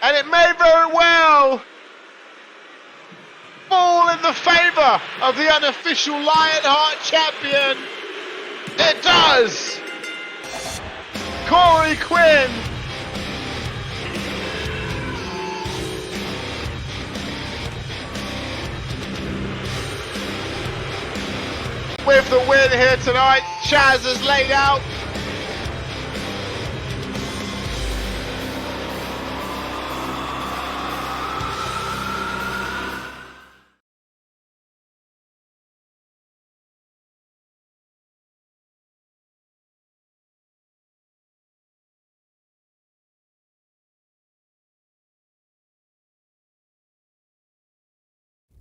And it may very well fall in the favour of the unofficial Lionheart champion. It does. Corey Quinn. With the win here tonight, Chaz has laid out.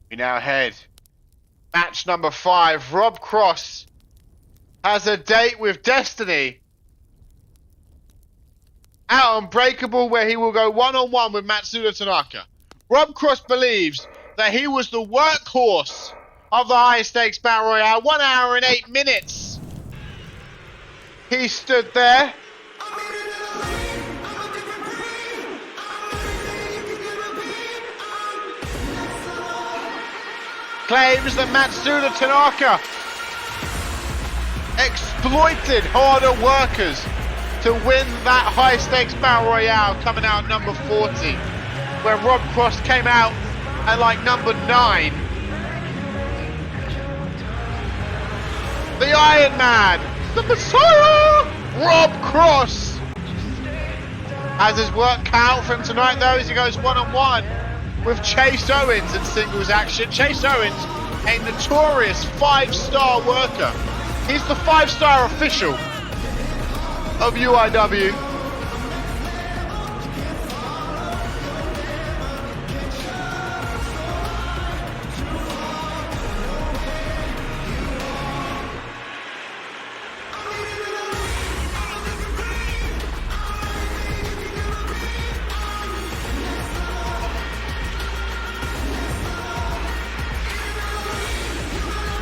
We now head match number 5. Rob Cross has a date with Destiny at Unbreakable, where he will go one-on-one with Matsuda Tanaka. Rob Cross believes that he was the workhorse of the high-stakes Battle Royale. 1 hour and 8 minutes. He stood there. Claims that Matsuda Tanaka exploited harder workers to win that high-stakes Battle Royale, coming out number 40, where Rob Cross came out at like number 9. The Iron Man, the Messiah, Rob Cross, has his work cut out for him tonight though, as he goes one-on-one with Chase Owens in singles action. Chase Owens, a notorious 5-star worker. He's the 5-star official of UIW.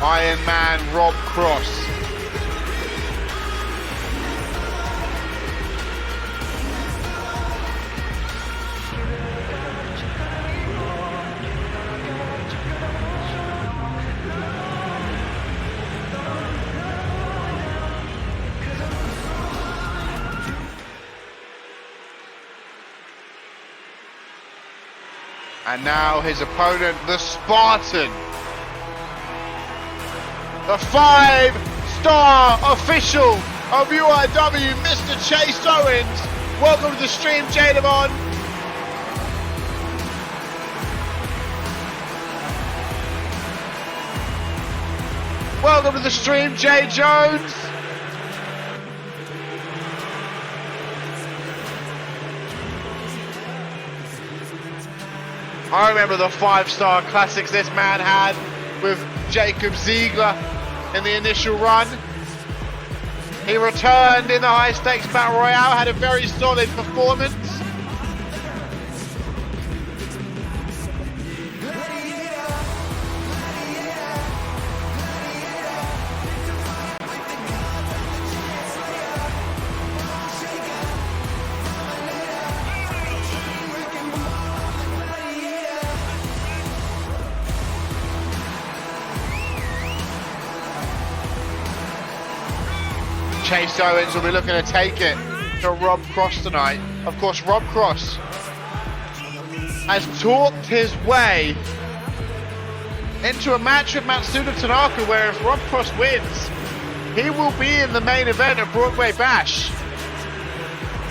Iron Man Rob Cross. And now his opponent, the Spartan. The 5-star official of UIW, Mr. Chase Owens. Welcome to the stream, Jadavon. Welcome to the stream, Jay Jones. I remember the 5-star classics this man had with Jacob Ziegler in the initial run. He returned in the high stakes Battle Royale, had a very solid performance. Chase Owens will be looking to take it to Rob Cross tonight. Of course, Rob Cross has talked his way into a match with Matsuda Tanaka, where if Rob Cross wins, he will be in the main event of Broadway Bash.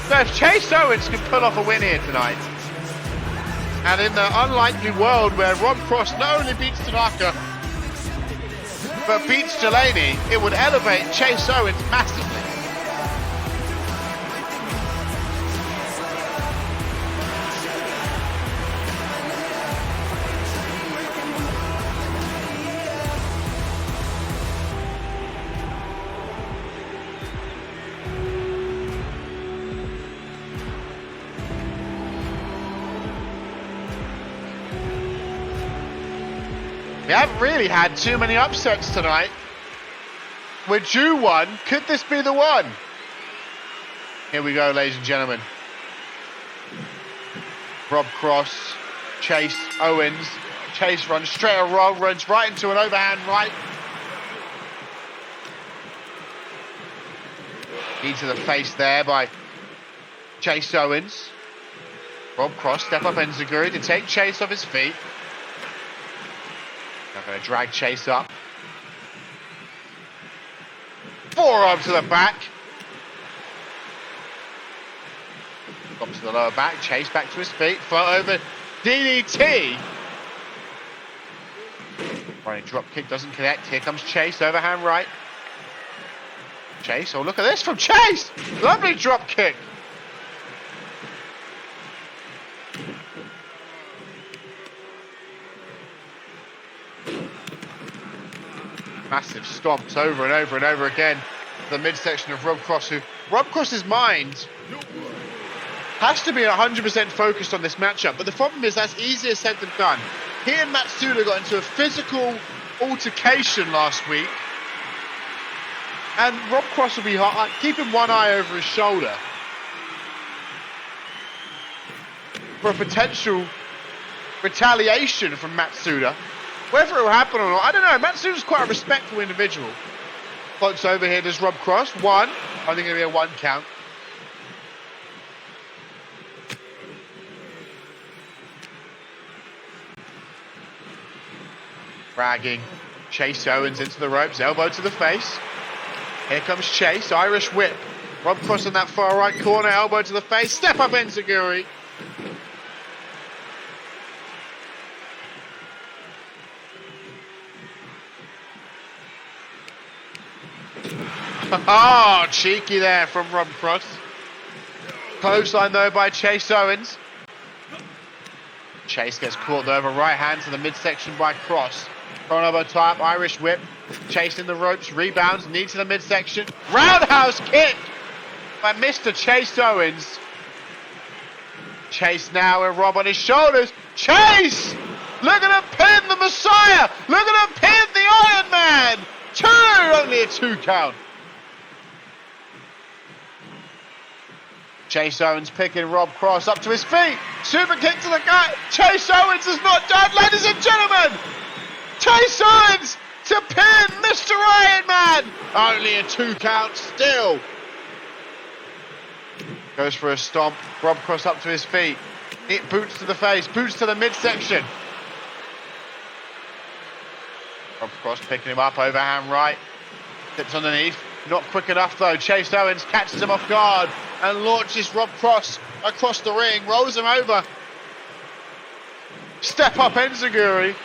So if Chase Owens can pull off a win here tonight, and in the unlikely world where Rob Cross not only beats Tanaka, but beats Delaney, it would elevate Chase Owens massively. We haven't really had too many upsets tonight. We're due one. Could this be the one? Here we go, ladies and gentlemen. Rob Cross, Chase Owens. Chase runs straight around, runs right into an overhand right. Knee to the face there by Chase Owens. Rob Cross, step up Enziguri to take Chase off his feet. Not going to drag Chase up. Forearm to the back. Up to the lower back. Chase back to his feet. Float over. DDT. Running drop kick doesn't connect. Here comes Chase. Overhand right. Chase. Oh, look at this from Chase. Lovely drop kick. Massive stomps over and over and over again. The midsection of Rob Cross, who Rob Cross's mind has to be 100% focused on this matchup. But the problem is that's easier said than done. He and Matsuda got into a physical altercation last week. And Rob Cross will be keeping one eye over his shoulder for a potential retaliation from Matsuda. Whether it will happen or not, I don't know. Matsuda's quite a respectful individual. Floats over here, does Rob Cross. One. I think it'll be a 1 count. Dragging Chase Owens into the ropes, elbow to the face. Here comes Chase, Irish whip. Rob Cross in that far right corner, elbow to the face, step up Enziguri. Oh, cheeky there from Rob Cross. Clothesline though by Chase Owens. Chase gets caught though, over right hand to the midsection by Cross. Front elbow tie up, Irish whip. Chasing the ropes, rebounds, knee to the midsection. Roundhouse kick by Mr. Chase Owens. Chase now with Rob on his shoulders. Chase! Look at him pin the Messiah! Look at him pin the Iron Man! Only a 2 count. Chase Owens picking Rob Cross up to his feet. Super kick to the gut. Chase Owens is not done, ladies and gentlemen. Chase Owens to pin Mr. Iron Man. Only a 2 count still. Goes for a stomp. Rob Cross up to his feet. Hit boots to the face. Boots to the midsection. Rob Cross picking him up. Overhand right. Tips underneath. Not quick enough though. Chase Owens catches him off guard and launches Rob Cross across the ring. Rolls him over. Step up Enziguri.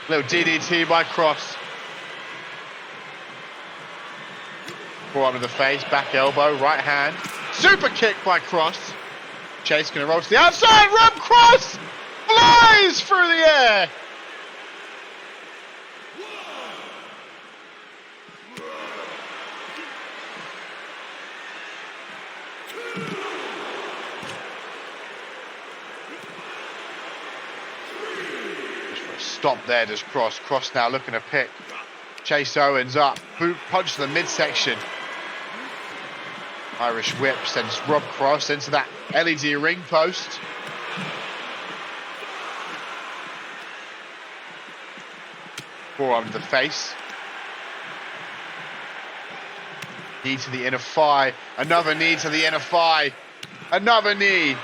Little DDT by Cross. Forearm to the face, back elbow, right hand. Super kick by Cross. Chase gonna roll to the outside. Rob Cross flies through the air. Stop there, does Cross. Cross now looking to pick Chase Owens up. Boot punch to the midsection. Irish whip sends Rob Cross into that LED ring post. Forearm to the face. Knee to the inner thigh. Another knee to the inner thigh. Another knee.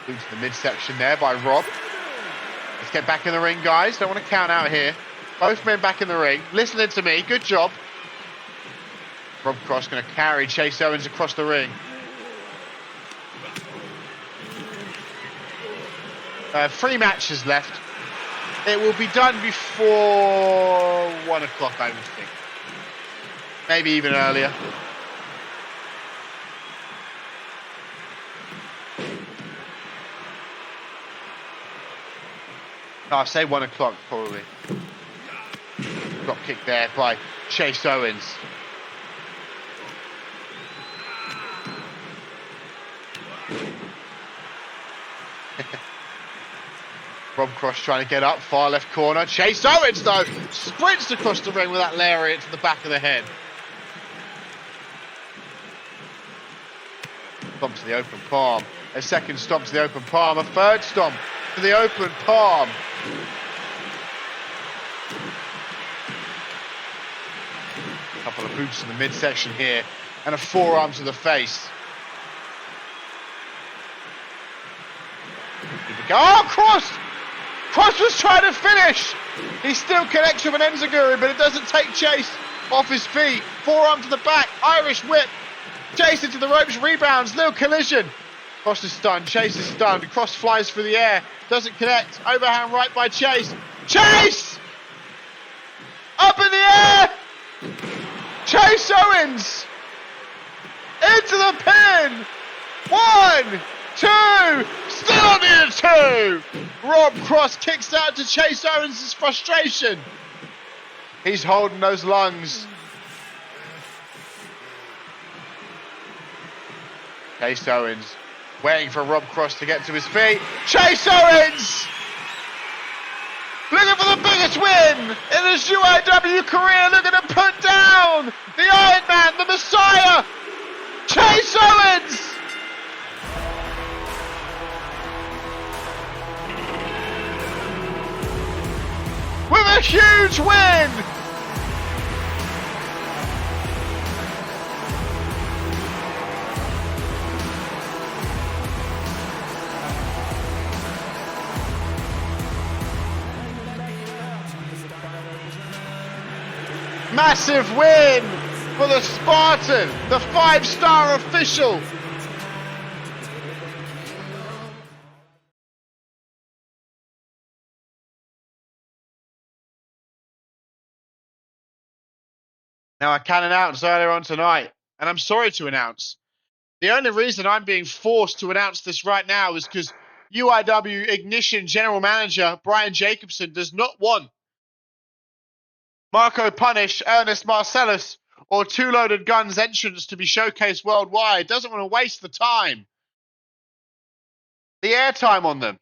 Boot to the midsection there by Rob. Let's get back in the ring, guys. Don't want to count out here. Both men back in the ring. Listening to me. Good job. Rob Cross going to carry Chase Owens across the ring. 3 matches left. It will be done before 1 o'clock, I would think. Maybe even earlier. No, I'll say 1 o'clock probably. Drop kick there by Chase Owens. Rob Cross trying to get up, far left corner. Chase Owens, though, sprints across the ring with that lariat to the back of the head. Stomp to the open palm. A second stomp to the open palm. A third stomp to the open palm. A couple of boots in the midsection here. And a forearm to the face. Oh, Cross! Cross was trying to finish. He still connects with an enziguri, but it doesn't take Chase off his feet. Forearm to the back, Irish whip. Chase into the ropes, rebounds, little collision. Cross is stunned, Chase is stunned. Cross flies through the air, doesn't connect. Overhand right by Chase. Chase! Up in the air! Chase Owens! Into the pin! 1, 2, still on the 2! Rob Cross kicks out to Chase Owens' frustration. He's holding those lungs. Chase Owens waiting for Rob Cross to get to his feet. Chase Owens! Looking for the biggest win in his UIW career. Looking to put down the Iron Man, the Messiah, Chase Owens! With a huge win! Massive win for the Spartan, the 5-star official. Now, I can announce earlier on tonight, and I'm sorry to announce, the only reason I'm being forced to announce this right now is because UIW Ignition General Manager Brian Jacobson does not want Marco Punish, Ernest Marcellus, or Two Loaded Guns entrants to be showcased worldwide. Doesn't want to waste the time. The airtime on them.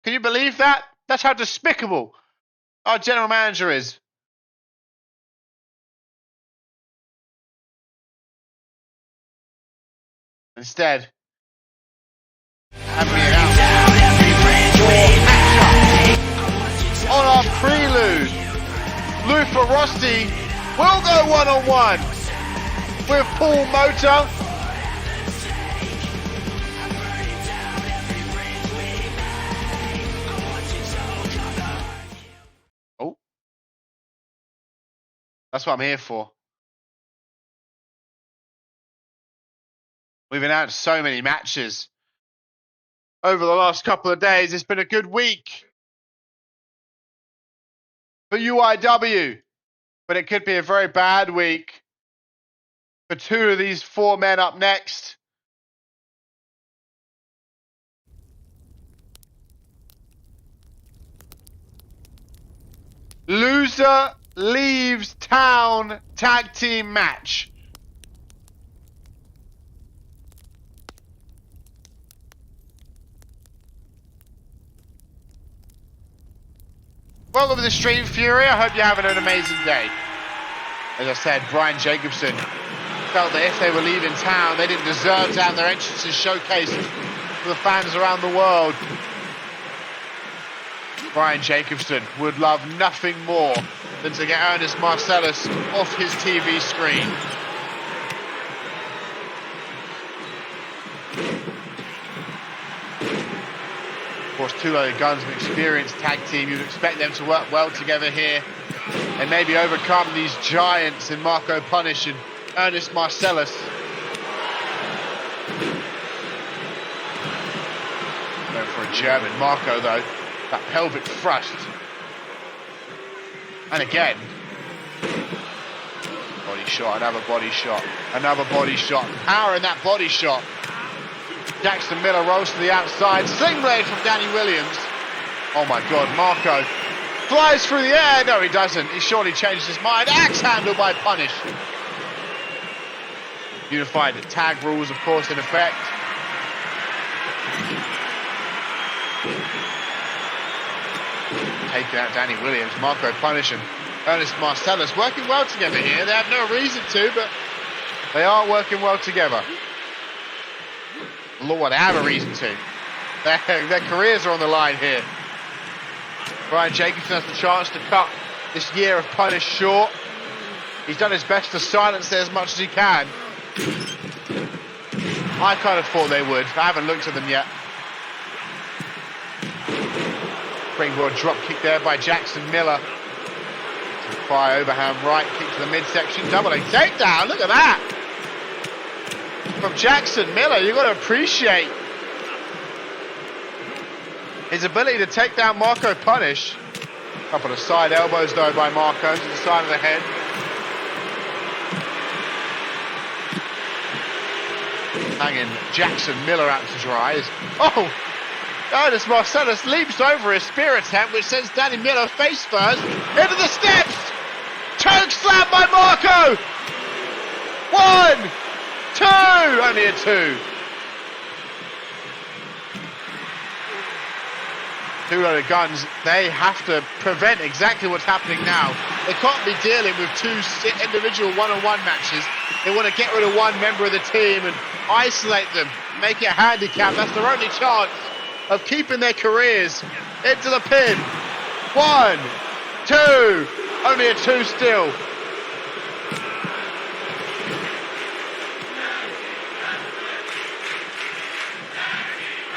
Can you believe that? That's how despicable our general manager is. Instead, having me announced on our prelude, Luther Rossi will go one-on-one with Paul Motor. Oh, that's what I'm here for. We've announced so many matches over the last couple of days. It's been a good week for UIW, but it could be a very bad week for two of these 4 men up next. Loser leaves town tag team match. Welcome to the Stream Fury. I hope you're having an amazing day. As I said, Brian Jacobson felt that if they were leaving town, they didn't deserve to have their entrances showcased for the fans around the world. Brian Jacobson would love nothing more than to get Ernest Marcellus off his TV screen. Of course, Two Loaded Guns, an experienced tag team. You'd expect them to work well together here and maybe overcome these giants in Marco Punish and Ernest Marcellus. Going for a German. Marco, though, that pelvic thrust. And again, body shot, another body shot, another body shot. Power in that body shot. Jackson Miller rolls to the outside. Sling blade from Danny Williams. Oh my God, Marco flies through the air. No, he doesn't. He surely changed his mind. Axe handle by Punish. Unified tag rules, of course, in effect. Taking out Danny Williams, Marco Punish and Ernest Marcellus working well together here. They have no reason to, but they are working well together. Lord, they have a reason to. Their careers are on the line here. Brian Jacobson has the chance to cut this year of Punish short. He's done his best to silence it as much as he can. I kind of thought they would. I haven't looked at them yet. Springboard drop kick there by Jackson Miller. Fire overhand right, kick to the midsection, doubling takedown. Look at that! From Jackson Miller, you've got to appreciate his ability to take down Marco Punish. Couple of side elbows though by Marco to the side of the head. Hanging Jackson Miller out to dry. Oh! Ernest Marcellus leaps over his spear attempt, which sends Danny Miller face first into the steps. Choke slam by Marco. 1, 2, only a 2. Two loaded guns. They have to prevent exactly what's happening now. They can't be dealing with two individual one-on-one matches. They want to get rid of one member of the team and isolate them, make it a handicap. That's their only chance of keeping their careers into the pin. 1, 2, only a 2 still.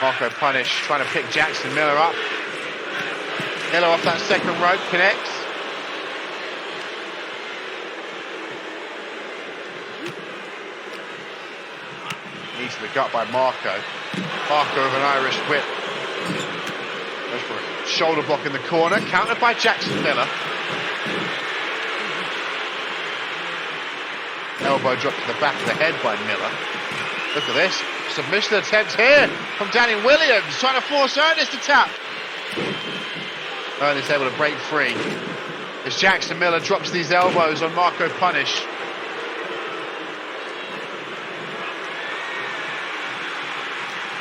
Marco Punish trying to pick Jackson Miller up. Miller off that second rope, connects. Knees to the gut by Marco. Marco with an Irish whip. Goes for a shoulder block in the corner, countered by Jackson Miller. Elbow drop to the back of the head by Miller. Look at this. Submission attempt here from Danny Williams, trying to force Ernest to tap. Ernest able to break free as Jackson Miller drops these elbows on Marco Punish.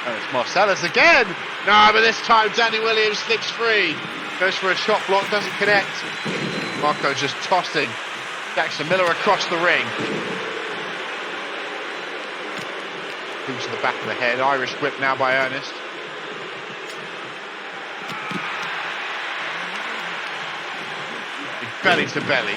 Ernest Marcellus again. No, but this time Danny Williams slips free. Goes for a chop block, doesn't connect. Marco just tossing Jackson Miller across the ring. Boots to the back of the head. Irish whip now by Ernest. Belly to belly.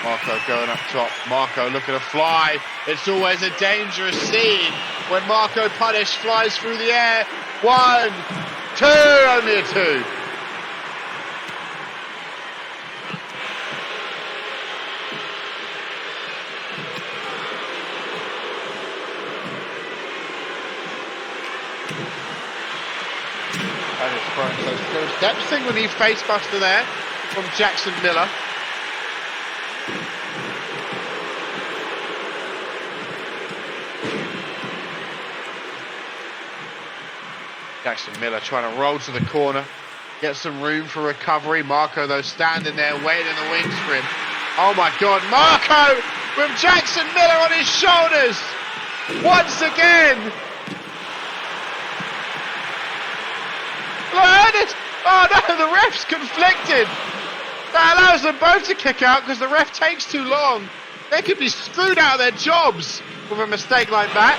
Marco going up top. Marco looking to fly. It's always a dangerous scene when Marco Punish flies through the air. 1, 2, only a 2. Steps single knee face buster there from Jackson Miller. Jackson Miller trying to roll to the corner, get some room for recovery. Marco though standing there waiting in the wings for him. Oh my God, Marco with Jackson Miller on his shoulders once again. Look at it. Oh no, the ref's conflicted. That allows them both to kick out because the ref takes too long. They could be screwed out of their jobs with a mistake like that.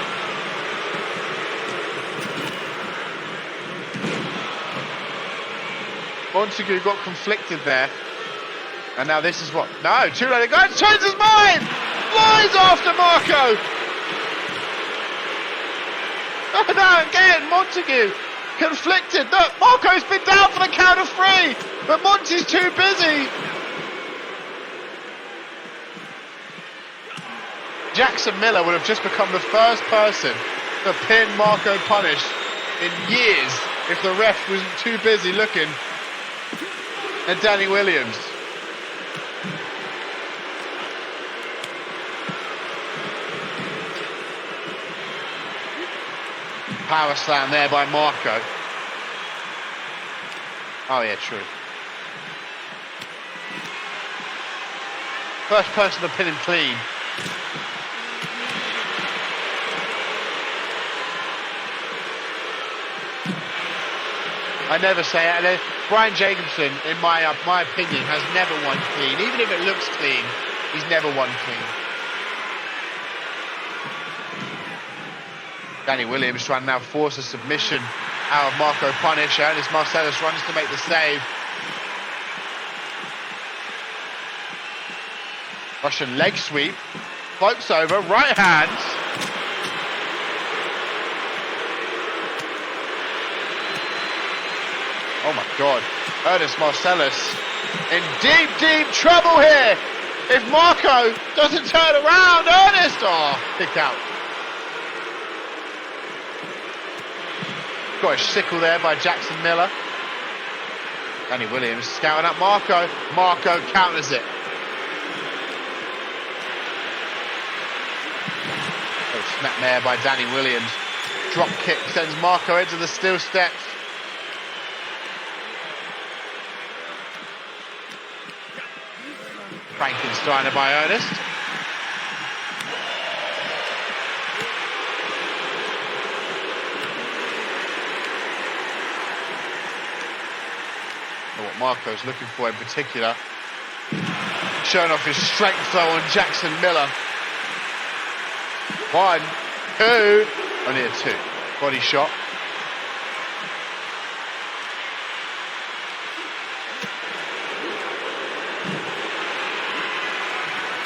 Montague got conflicted there. And now this is what? No, too late. The guy changes his mind. Flies after Marco. Oh no, again, Montague. Conflicted. Look, Marco's been down for the count of 3, but Monty's too busy. Jackson Miller would have just become the first person to pin Marco Punish in years if the ref wasn't too busy looking at Danny Williams. Power slam there by Marco. Oh yeah, true. First person to pin him clean. I never say it. And then Brian Jacobson, in my opinion, has never won clean. Even if it looks clean, he's never won clean. Danny Williams trying to now force a submission out of Marco Punish. Ernest Marcellus runs to make the save. Russian leg sweep. Floats over, right hands. Oh my God. Ernest Marcellus in deep, deep trouble here. If Marco doesn't turn around, Ernest, oh, kick out. Got a sickle there by Jackson Miller. Danny Williams scouting up Marco. Marco counters it. Snap there by Danny Williams. Drop kick sends Marco into the steel steps. Frankensteiner by Ernest. What Marco's looking for in particular. Showing off his strength though on Jackson Miller. 1, 2, only a 2. Body shot.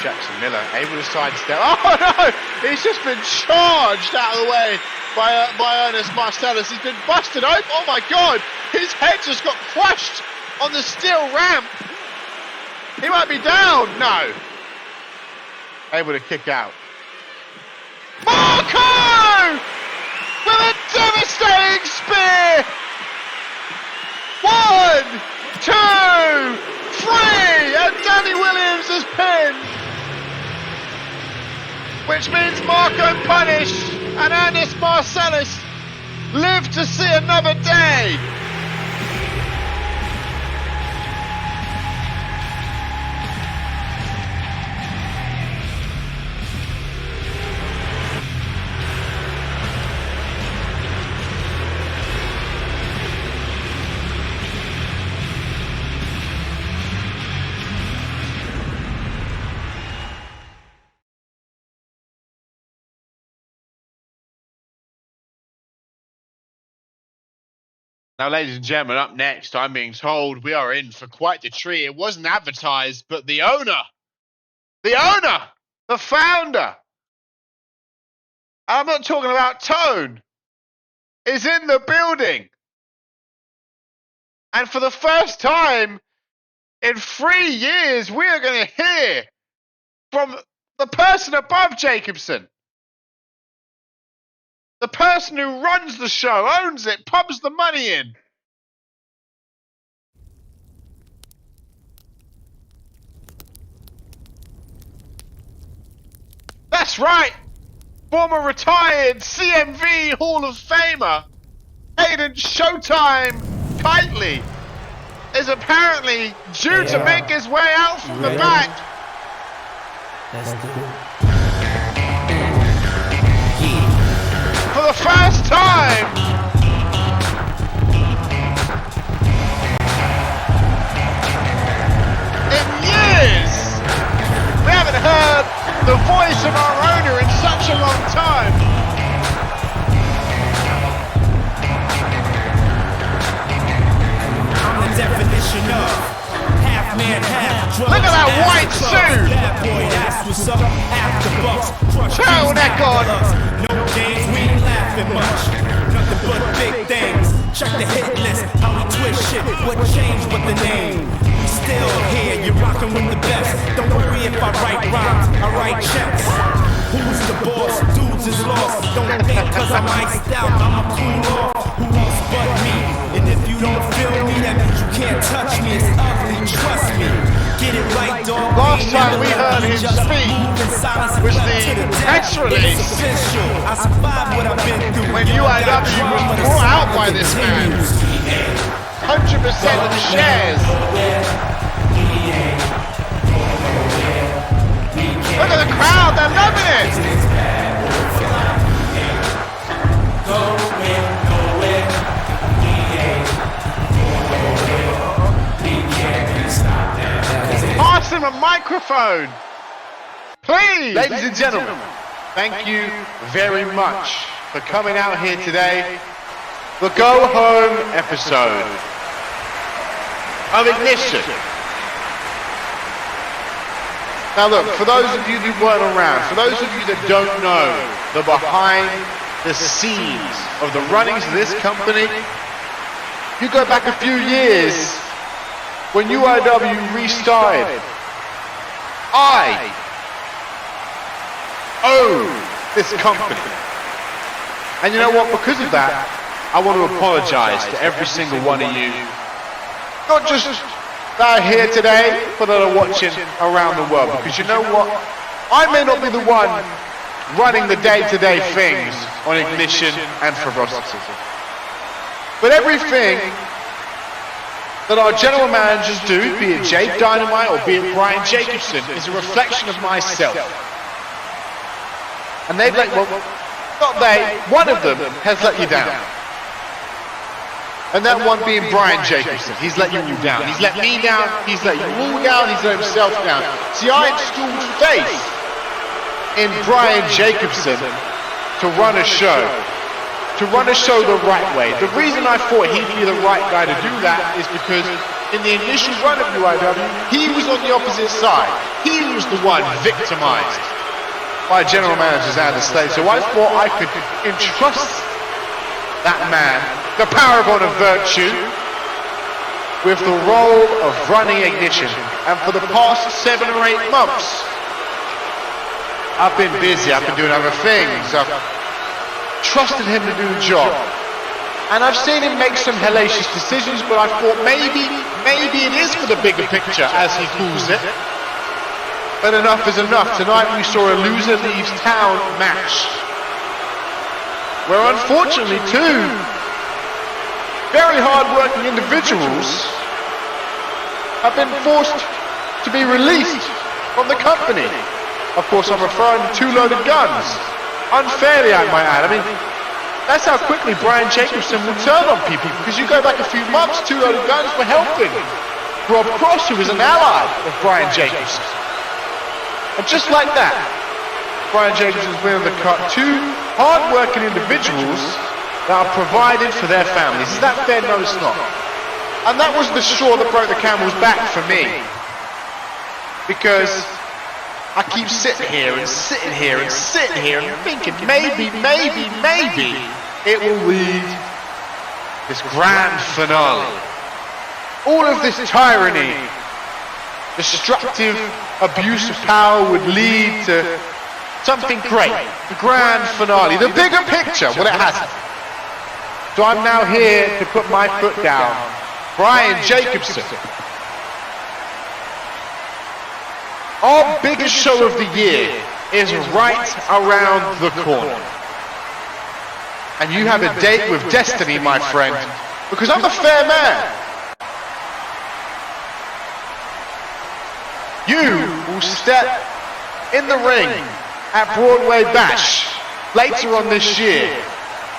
Jackson Miller able to sidestep. Oh no! He's just been charged out of the way by Ernest Marcellus. He's been busted open. Oh my God! His head just got crushed on the steel ramp. He might be down. No. Able to kick out. Marco! With a devastating spear! 1, 2, 3! And Danny Williams is pinned! Which means Marco Punish and Ernest Marcellus live to see another day! Now, ladies and gentlemen, up next, I'm being told we are in for quite the treat. It wasn't advertised, but the owner, the founder, I'm not talking about Tone, is in the building. And for the first time in 3 years, we are going to hear from the person above Jacobson. The person who runs the show, owns it, pumps the money in. That's right. Former retired CMV Hall of Famer, Hayden Showtime Kitely, is apparently due to make his way out from the back. Let's do it. For the first time in years, we haven't heard the voice of our owner in such a long time. I'm the definition of half man, half drugs. Look at that white suit! That boy, that's what's up. After bucks, turtleneck on. No games, we ain't laughing much. Nothing but big things. Check the hit list, how we twist shit. What changed but the name? We still here, you're rocking with the best. Don't worry if I write rhymes, I write checks. Who's the boss? Dudes is lost. Don't think cause I'm iced out, I'ma cool off. Who else but me? And if you don't feel me, that means you can't touch me. It's ugly, trust me. Get it right, dog. Last time we heard him speak was the press release I survived what I've been through. when UIW was brought out by this man. 100% of the shares. Look at the crowd, they're loving it. Toss him a microphone. Please, ladies and gentlemen, thank you very much for coming out here today. The go home episode of Ignition. Now look, for those of you who weren't around, for those of you that don't know the behind the scenes of the runnings of this company, you go back a few years when UIW restarted. I own this company. And you know what, because of that, I want to apologize to every single one of you. Not just that are here today, but that are watching around the world. Because you know what? I may not be the one running the day-to-day things on Ignition and Ferocity. But everything that our general managers do, be it Jake Dynamite or be it Brian Jacobson, is a reflection of myself. And they've let, well, not they, one of them has let you down. And that one being Brian Jacobson. He's let you all down. He's let me down. He's let you all down. He's let himself down. See, I installed faith in Brian Jacobson to run a show. To run a show the right way. The reason I thought he'd be the right guy to do that is because in the initial run of UIW, he was on the opposite side. He was the one victimized by general managers and the state. So I thought I could entrust that man, the paragon of virtue, with the role of running Ignition. And for the past 7 or 8 months, I've been busy, I've been doing other things, I've trusted him to do the job. And I've seen him make some hellacious decisions, but I thought maybe it is for the bigger picture, as he calls it. But enough is enough. Tonight we saw a loser leaves town match, where unfortunately 2 very hard-working individuals have been forced to be released from the company. Of course, I'm referring to 2 loaded guns. Unfairly, I might add. I mean, that's how quickly Brian Jacobson will turn on people, because you go back a few months, 2 loaded guns were helping Rob Cross, who was an ally of Brian Jacobson. And just like that, Brian Jacobson's been able to cut 2 hard-working individuals that are provided for their families. Is that fair? No, it's not. And that was the straw that broke the camel's back for me. Because I keep sitting here and sitting here and sitting here and thinking maybe it will lead this grand finale. All of this tyranny, destructive abuse of power would lead to something great, the grand finale, the bigger picture. Well, it hasn't. So I'm now here to put my foot down. Brian Jacobson, our biggest show of the year is right around the corner. And you have a date with destiny, my friend, because I'm a fair man. You will step in the ring at Broadway Bash later on this year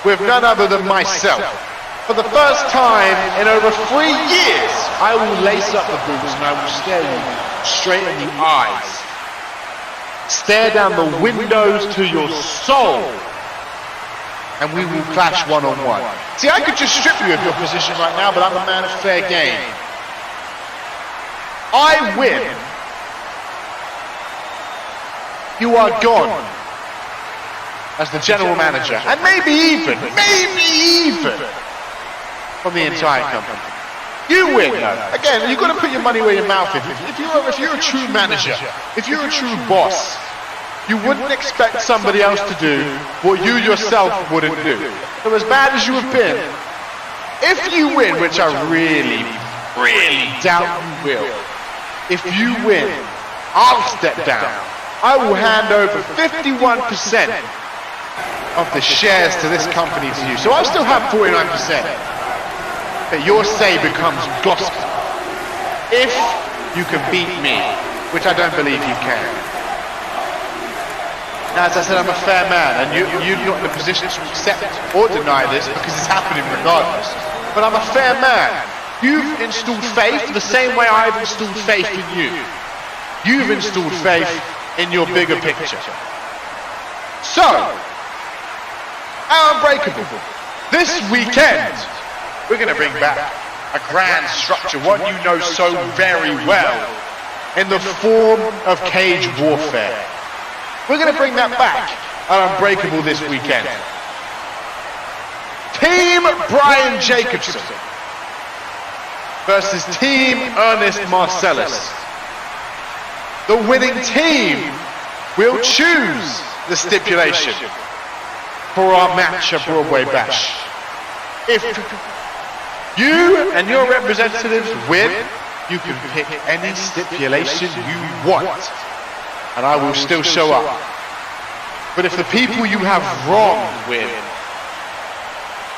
with none other than myself. For the first time in over 3 years, I will lace up the boots and I will stare you straight in the eyes. Stare down the windows to your soul. And we will clash one-on-one. See, I could just strip you of your position right now, but I'm a man of fair game. I win. You are gone as the general manager, and maybe even from the entire company. You win, though. Again, you've got to put your money where your mouth is. If you're a true manager, if you're a true boss, you wouldn't expect somebody else to do what you yourself wouldn't do. So as bad as you have been, if you win, which I really doubt you will, if you win, I'll step down. I will hand over 51% of the shares to this company to you. So I still have 49%. But your say becomes gospel. If you can beat me, which I don't believe you can. Now, as I said, I'm a fair man, and you're not in a position to accept or deny this because it's happening regardless. But I'm a fair man. You've installed faith the same way I've installed faith in you. you've installed faith in your bigger picture. So, our Unbreakable, this weekend, we're going to bring back a grand structure, one you know so very well, in the form of cage warfare. We're going to bring that back at Unbreakable this weekend. Team Brian Jacobson versus Team Ernest Marcellus. The winning team will choose the stipulation for our match at Broadway Bash. If you and your representatives win, you can pick any stipulation you want, and I will still show up. But if the people you have wronged win,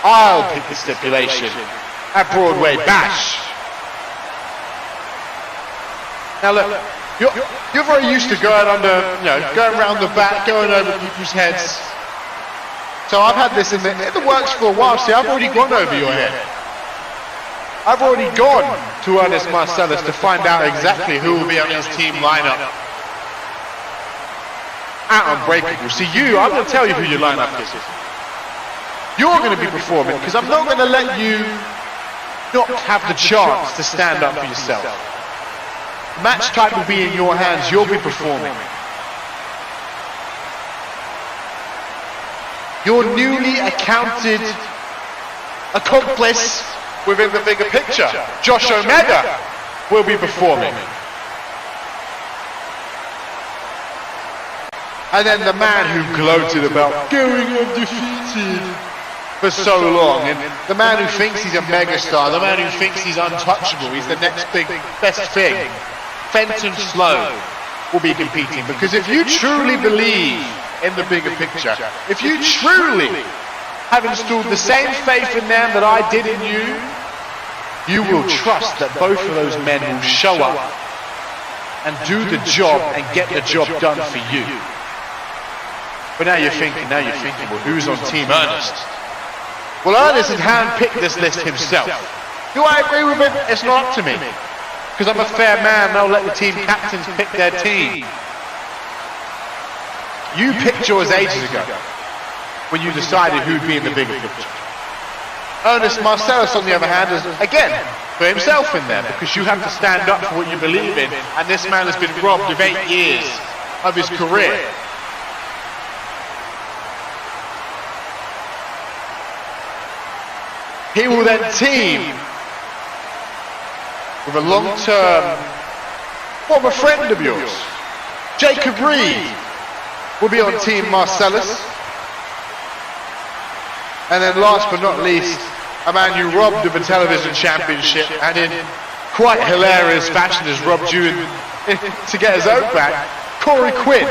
I'll pick the stipulation at Broadway Bash. Now look, you're very used to going going around the back, going over people's heads. So I've had this in the works for a while. See, I've already gone over your head. I've already gone to Ernest Marcellus to find out exactly who will be on his team lineup at Unbreakable. See, I'm going to tell you who your lineup is. You're going to be performing, because I'm not going to let you not have the chance to stand up for yourself. Match type will be in your hands. You'll be performing. Your newly accounted accomplice within the bigger picture, Josh Omega, will be performing. And then the man who gloated about going undefeated for so long, and the man who thinks he's a megastar, the man who thinks he's untouchable, he's the next best thing, Fenton Sloan, will be competing. Because if you truly believe in the bigger picture, if you truly have installed the same faith in them that I did in you, you will trust that both of those men will show up and do the job and get the job done for you. But now you're thinking, well, who's on Team Ernest? Well, Ernest had handpicked this list himself. Do I agree with him? It's not up to me. Because I'm a fair man and I'll let the team captains pick their team. You picked yours ages ago when you decided who'd be in the bigger picture. Ernest Marcellus, on the other hand, has, again, put himself in there, because you have to stand up for what you believe in, and this man has been robbed of 8 years of his career. He will then team with a long-term former friend of yours, Jacob Reed, will be on Team Marcellus. And then last but not least, a man you robbed of a television championship and in quite hilarious fashion has robbed you to get his own back, Corey Quinn,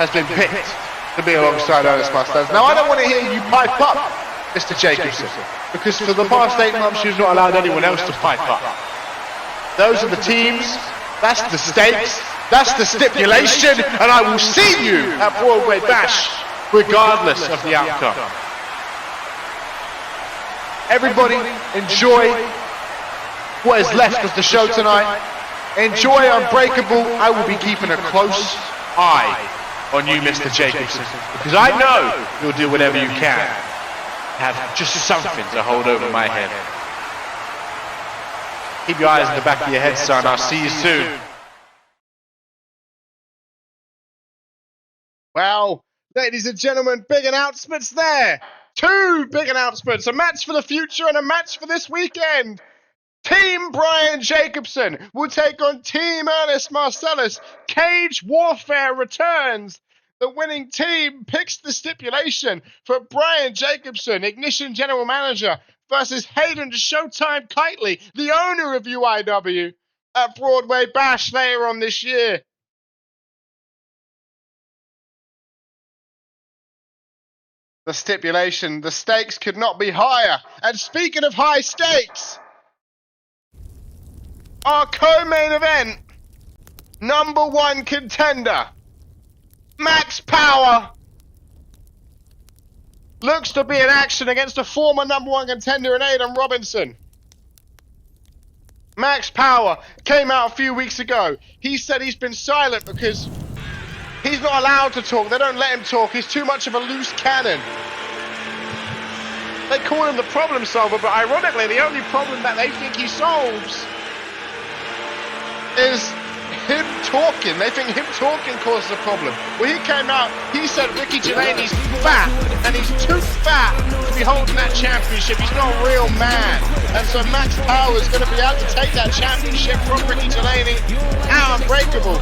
has been picked to be alongside Ernest Marcellus. Now, I don't want to hear you pipe up, Mr. Jacobson, because for the past 8 months you've not allowed anyone else to pipe up. Those are the teams, that's the stakes, that's the stipulation, and I will see you at Broadway Bash, regardless of the outcome. Everybody, enjoy what is left of the show tonight. Enjoy Unbreakable. I will be keeping a close eye on you, Mr. Jacobson, because I know you'll do whatever you can. Have just something to hold over my head. Keep your eyes in the back of your head, son. I'll see you soon. Well, ladies and gentlemen, big announcements there. 2 big announcements. A match for the future and a match for this weekend. Team Brian Jacobson will take on Team Ernest Marcellus. Cage Warfare returns. The winning team picks the stipulation for Brian Jacobson, Ignition General Manager, versus Hayden Showtime Kitely, the owner of UIW, at Broadway Bash later on this year. The stipulation, the stakes could not be higher. And speaking of high stakes, our co-main event, #1 contender, Max Power, looks to be in action against a former #1 contender in Aidan Robinson. Max Power came out a few weeks ago. He said he's been silent because he's not allowed to talk. They don't let him talk. He's too much of a loose cannon. They call him the problem solver, but ironically, the only problem that they think he solves is him talking. They think him talking causes a problem. Well, he came out, he said Ricky Delaney's fat, and he's too fat to be holding that championship. He's not a real man. And so Max Power is going to be able to take that championship from Ricky Delaney out unbreakable.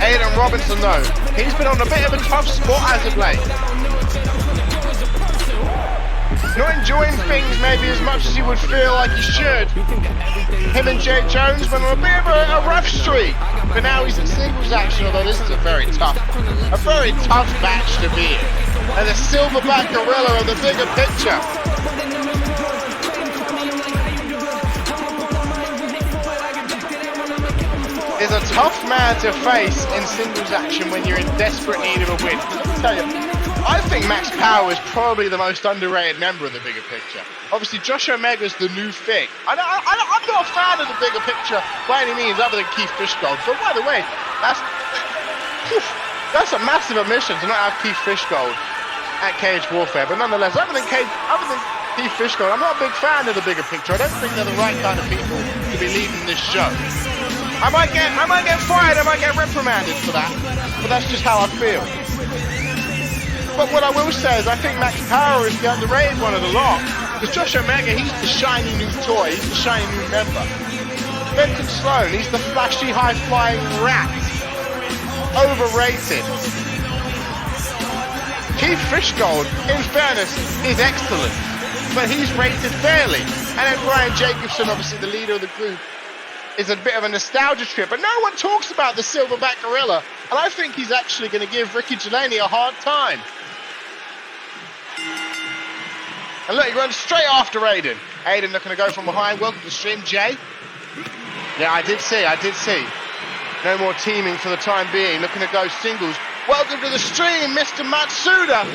Aiden Robinson, though, he's been on a bit of a tough spot as of late. Not enjoying things maybe as much as he would feel like he should. Him and Jay Jones went on a bit of a rough streak, but now he's in singles action, although this is a very tough match to be in. And the silverback gorilla of the bigger picture. Is a tough man to face in singles action when you're in desperate need of a win. I'll tell you, I think Max Power is probably the most underrated member of the bigger picture. Obviously, Josh Omega's the new thing. I'm not a fan of the bigger picture by any means, other than Keith Fishgold. But by the way, that's a massive omission to not have Keith Fishgold at Cage Warfare. But nonetheless, other than Keith Fishgold, I'm not a big fan of the bigger picture. I don't think they're the right kind of people to be leading this show. I might get fired, I might get reprimanded for that, but that's just how I feel. But what I will say is I think Max Power is the underrated one of the lot. Because Josh Omega, he's the shiny new toy, he's the shiny new member. Benton Sloan, he's the flashy, high-flying rat. Overrated. Keith Fishgold, in fairness, is excellent, but he's rated fairly. And then Brian Jacobson, obviously the leader of the group, is a bit of a nostalgia trip, but no one talks about the silverback gorilla, and I think he's actually going to give Ricky Delaney a hard time. And look, he runs straight after Aiden. Aiden looking to go from behind. Welcome to the stream, Jay. Yeah, I did see. No more teaming for the time being. Looking to go singles. Welcome to the stream, Mr. Matsuda.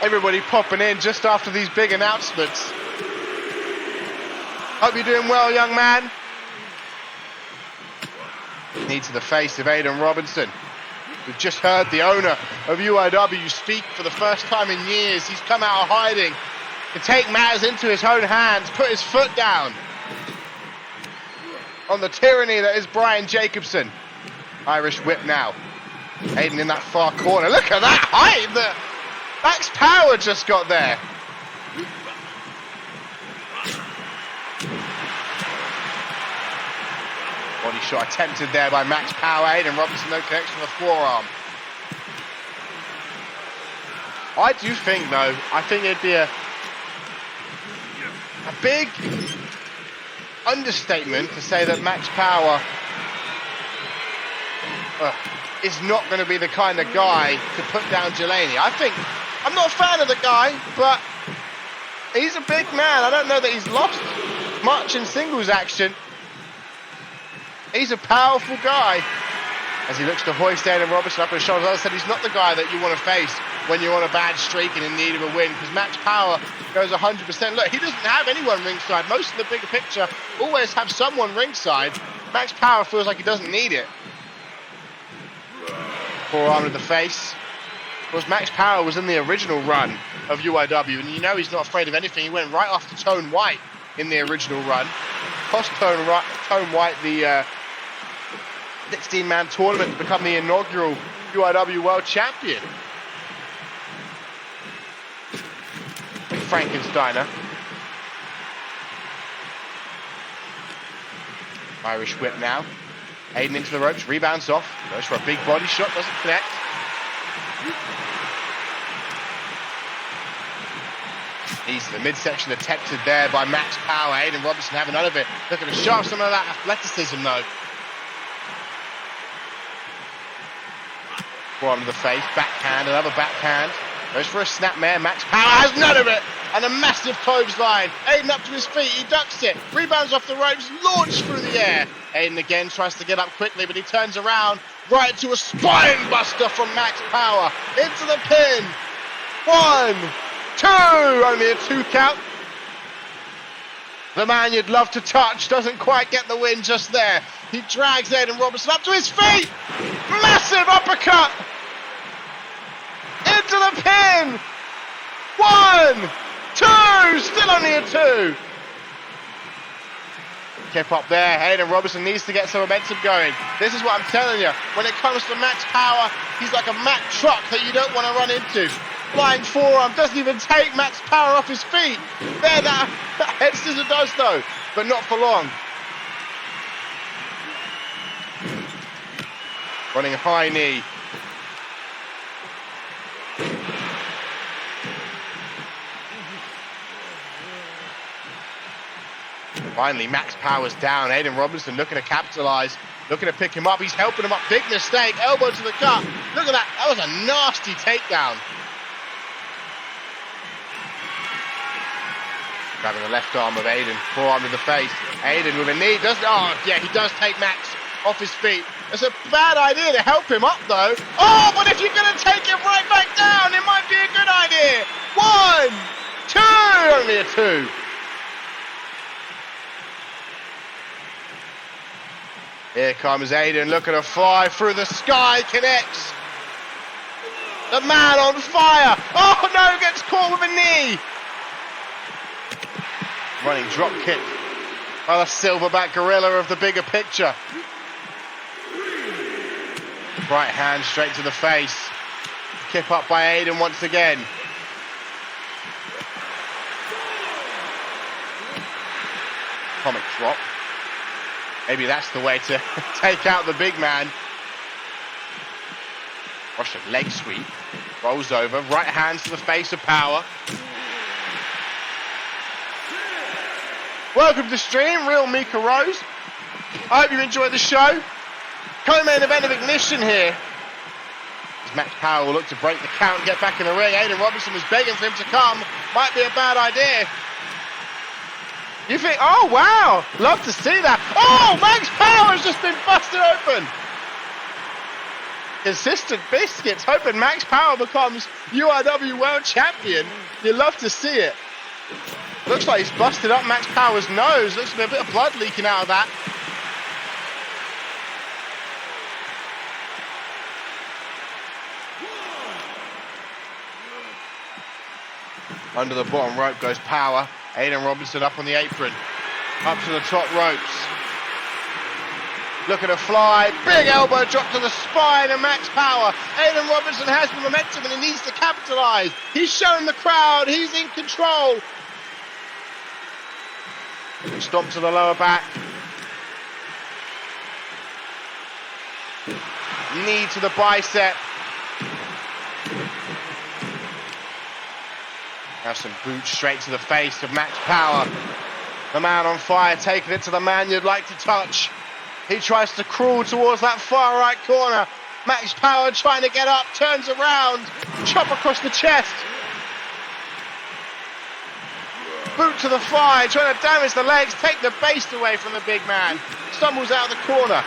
Everybody popping in just after these big announcements. Hope you're doing well, young man. Knee to the face of Aiden Robinson. We've just heard the owner of UIW speak for the first time in years. He's come out of hiding to take matters into his own hands, put his foot down on the tyranny that is Brian Jacobson. Irish whip now. Aiden in that far corner. Look at that height that Max Power just got there. Body shot attempted there by Max Power. Aiden Robinson, no connection with the forearm. I do think, though, it'd be a big understatement to say that Max Power is not going to be the kind of guy to put down Delaney. I'm not a fan of the guy, but he's a big man. I don't know that he's lost much in singles action. He's a powerful guy. As he looks to hoist Aiden Robinson up his shoulders. As I said, he's not the guy that you want to face when you're on a bad streak and in need of a win, because Max Power goes 100%. Look, he doesn't have anyone ringside. Most of the bigger picture always have someone ringside. Max Power feels like he doesn't need it. Forearm to the face. Of course, Max Power was in the original run of UIW, and you know he's not afraid of anything. He went right after Tone White in the original run. Cost Tone White the 16-man tournament to become the inaugural UIW World Champion. Frankensteiner. Irish whip now. Aiden into the ropes, rebounds off, goes for a big body shot, doesn't connect. He's the midsection attempted there by Max Power. Aiden Robinson having none of it. Looking to show off some of that athleticism though. Forearm to the face, backhand, another backhand. Goes for a snapmare. Max Power has none of it. And a massive clothesline. Aiden up to his feet, he ducks it. Rebounds off the ropes, launched through the air. Aiden again tries to get up quickly, but he turns around. Right into a spine buster from Max Power. Into the pin. 1, 2. Only a 2 count. The man you'd love to touch doesn't quite get the win just there. He drags Aiden Robertson up to his feet. Massive uppercut. Into the pin. 1, 2. Still only a 2. Kept up there. Aiden Robertson needs to get some momentum going. This is what I'm telling you. When it comes to Max Power, he's like a Mack truck that you don't want to run into. Flying forearm doesn't even take Max Power off his feet. There, that head scissor does though, but not for long. Running high knee. Finally, Max Power's down. Aiden Robinson looking to capitalize, looking to pick him up. He's helping him up. Big mistake. Elbow to the gut. Look at that. That was a nasty takedown. Grabbing the left arm of Aiden. Forearm to the face. Aiden with a knee. He does take Max off his feet. It's a bad idea to help him up, though. Oh, but if you're going to take him right back down, it might be a good idea. 1, 2. Only a 2. Here comes Aiden, looking to fly through the sky, connects. The man on fire. Oh no, gets caught with a knee. Running drop kick by the silverback gorilla of the bigger picture. Right hand straight to the face. Kip up by Aiden once again. Comic drop. Maybe that's the way to take out the big man. Russian leg sweep. Rolls over. Right hands to the face of Power. Welcome to stream, Real Mika Rose. I hope you enjoyed the show. Co-main event of Ignition here. As Max Power will look to break the count and get back in the ring. Aiden Robinson was begging for him to come. Might be a bad idea. You think, oh wow, love to see that. Oh, Max Power has just been busted open. Consistent biscuits, hoping Max Power becomes URW World Champion. You love to see it. Looks like he's busted up Max Power's nose. Looks to be a bit of blood leaking out of that. Under the bottom rope goes Power. Aiden Robinson up on the apron. Up to the top ropes. Looking to fly. Big elbow drop to the spine of Max Power. Aiden Robinson has the momentum and he needs to capitalize. He's shown the crowd. He's in control. Stomp to the lower back. Knee to the bicep. Now some boots straight to the face of Max Power. The man on fire taking it to the man you'd like to touch. He tries to crawl towards that far right corner. Max Power trying to get up, turns around, chop across the chest. Boot to the thigh, trying to damage the legs, take the base away from the big man. Stumbles out of the corner.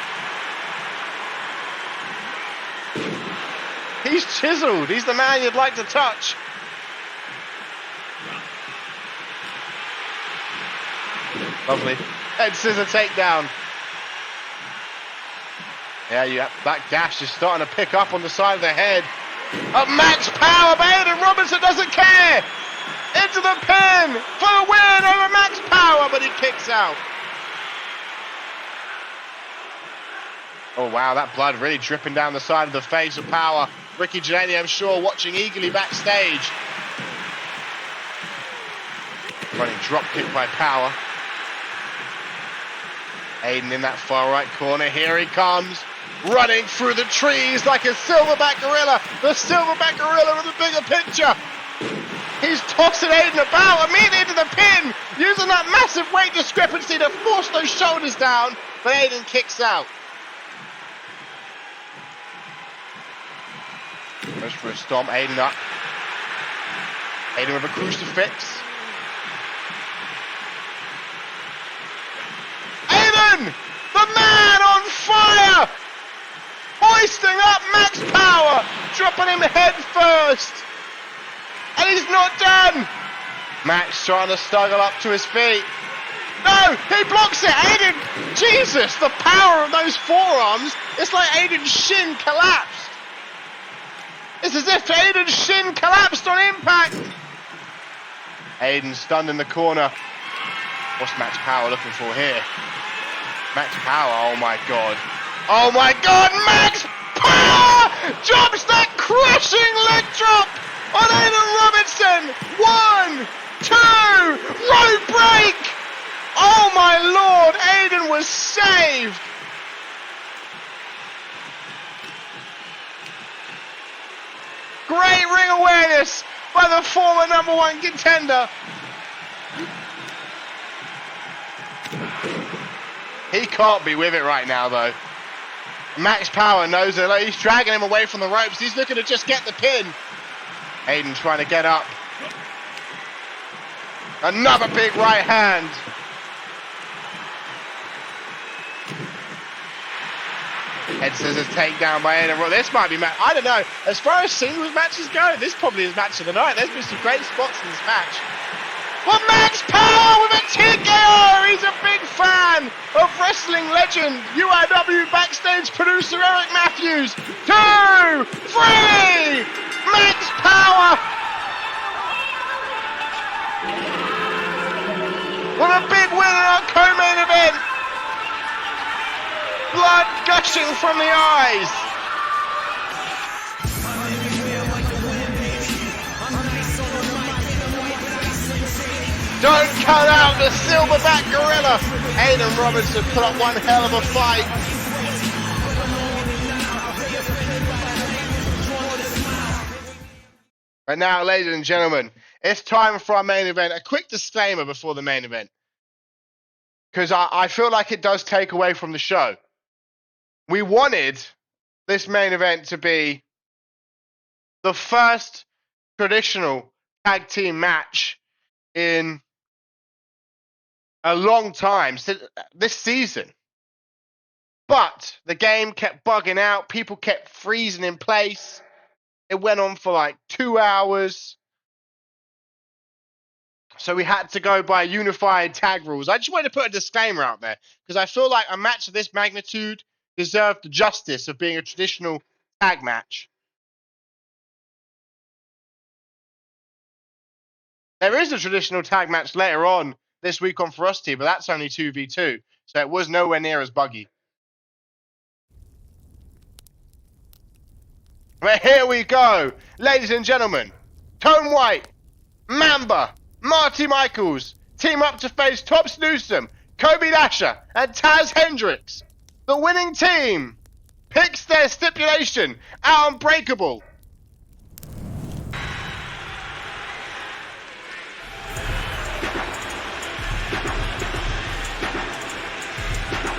He's chiseled. He's the man you'd like to touch. Lovely. Head scissor takedown. Yeah, that gash is starting to pick up on the side of the head. Up Max Power, but Aiden Robinson doesn't care. Into the pin for the win over Max Power, but he kicks out. Oh wow, that blood really dripping down the side of the face of Power. Ricky Janney, I'm sure, watching eagerly backstage. Running drop kick by Power. Aiden in that far right corner. Here he comes. Running through the trees like a silverback gorilla. The silverback gorilla with the bigger picture. He's tossing Aiden about, immediately into the pin. Using that massive weight discrepancy to force those shoulders down. But Aiden kicks out. Goes for a stomp. Aiden up. Aiden with a crucifix. hoisting up Max Power, dropping him head first. And he's not done. Max trying to struggle up to his feet. No, he blocks it. Aiden, Jesus, the power of those forearms. It's like Aiden's shin collapsed. It's as if Aiden's shin collapsed on impact. Aiden stunned in the corner. What's Max Power looking for here? Max Power, oh my God. Oh my God, Max Power drops that crushing leg drop on Aiden Robinson. 1, 2, rope break. Oh my Lord, Aiden was saved. Great ring awareness by the former #1 contender. He can't be with it right now though. Max Power knows it. He's dragging him away from the ropes. He's looking to just get the pin. Aiden trying to get up. Another big right hand. Head scissors takedown by Aiden. Well, this might be I don't know. As far as singles matches go, this probably is match of the night. There's been some great spots in this match. Well, Max Power with a TKO! He's a big fan of wrestling legend, UIW backstage producer Eric Matthews. 2, 3! Max Power! With a big win in our co-main event. Blood gushing from the eyes. Don't cut out the silverback gorilla. Aiden Robinson put up one hell of a fight. And now, ladies and gentlemen, it's time for our main event. A quick disclaimer before the main event, because I feel like it does take away from the show. We wanted this main event to be the first traditional tag team match in a long time, this season. But the game kept bugging out. People kept freezing in place. It went on for like 2 hours. So we had to go by unified tag rules. I just wanted to put a disclaimer out there because I feel like a match of this magnitude deserved the justice of being a traditional tag match. There is a traditional tag match later on this week on Ferocity, but that's only 2v2, so it was nowhere near as buggy. But here we go, ladies and gentlemen. Tone White, Mamba, Marty Michaels team up to face Tops Newsom, Kobe Dasher, and Taz Hendricks. The winning team picks their stipulation out Unbreakable.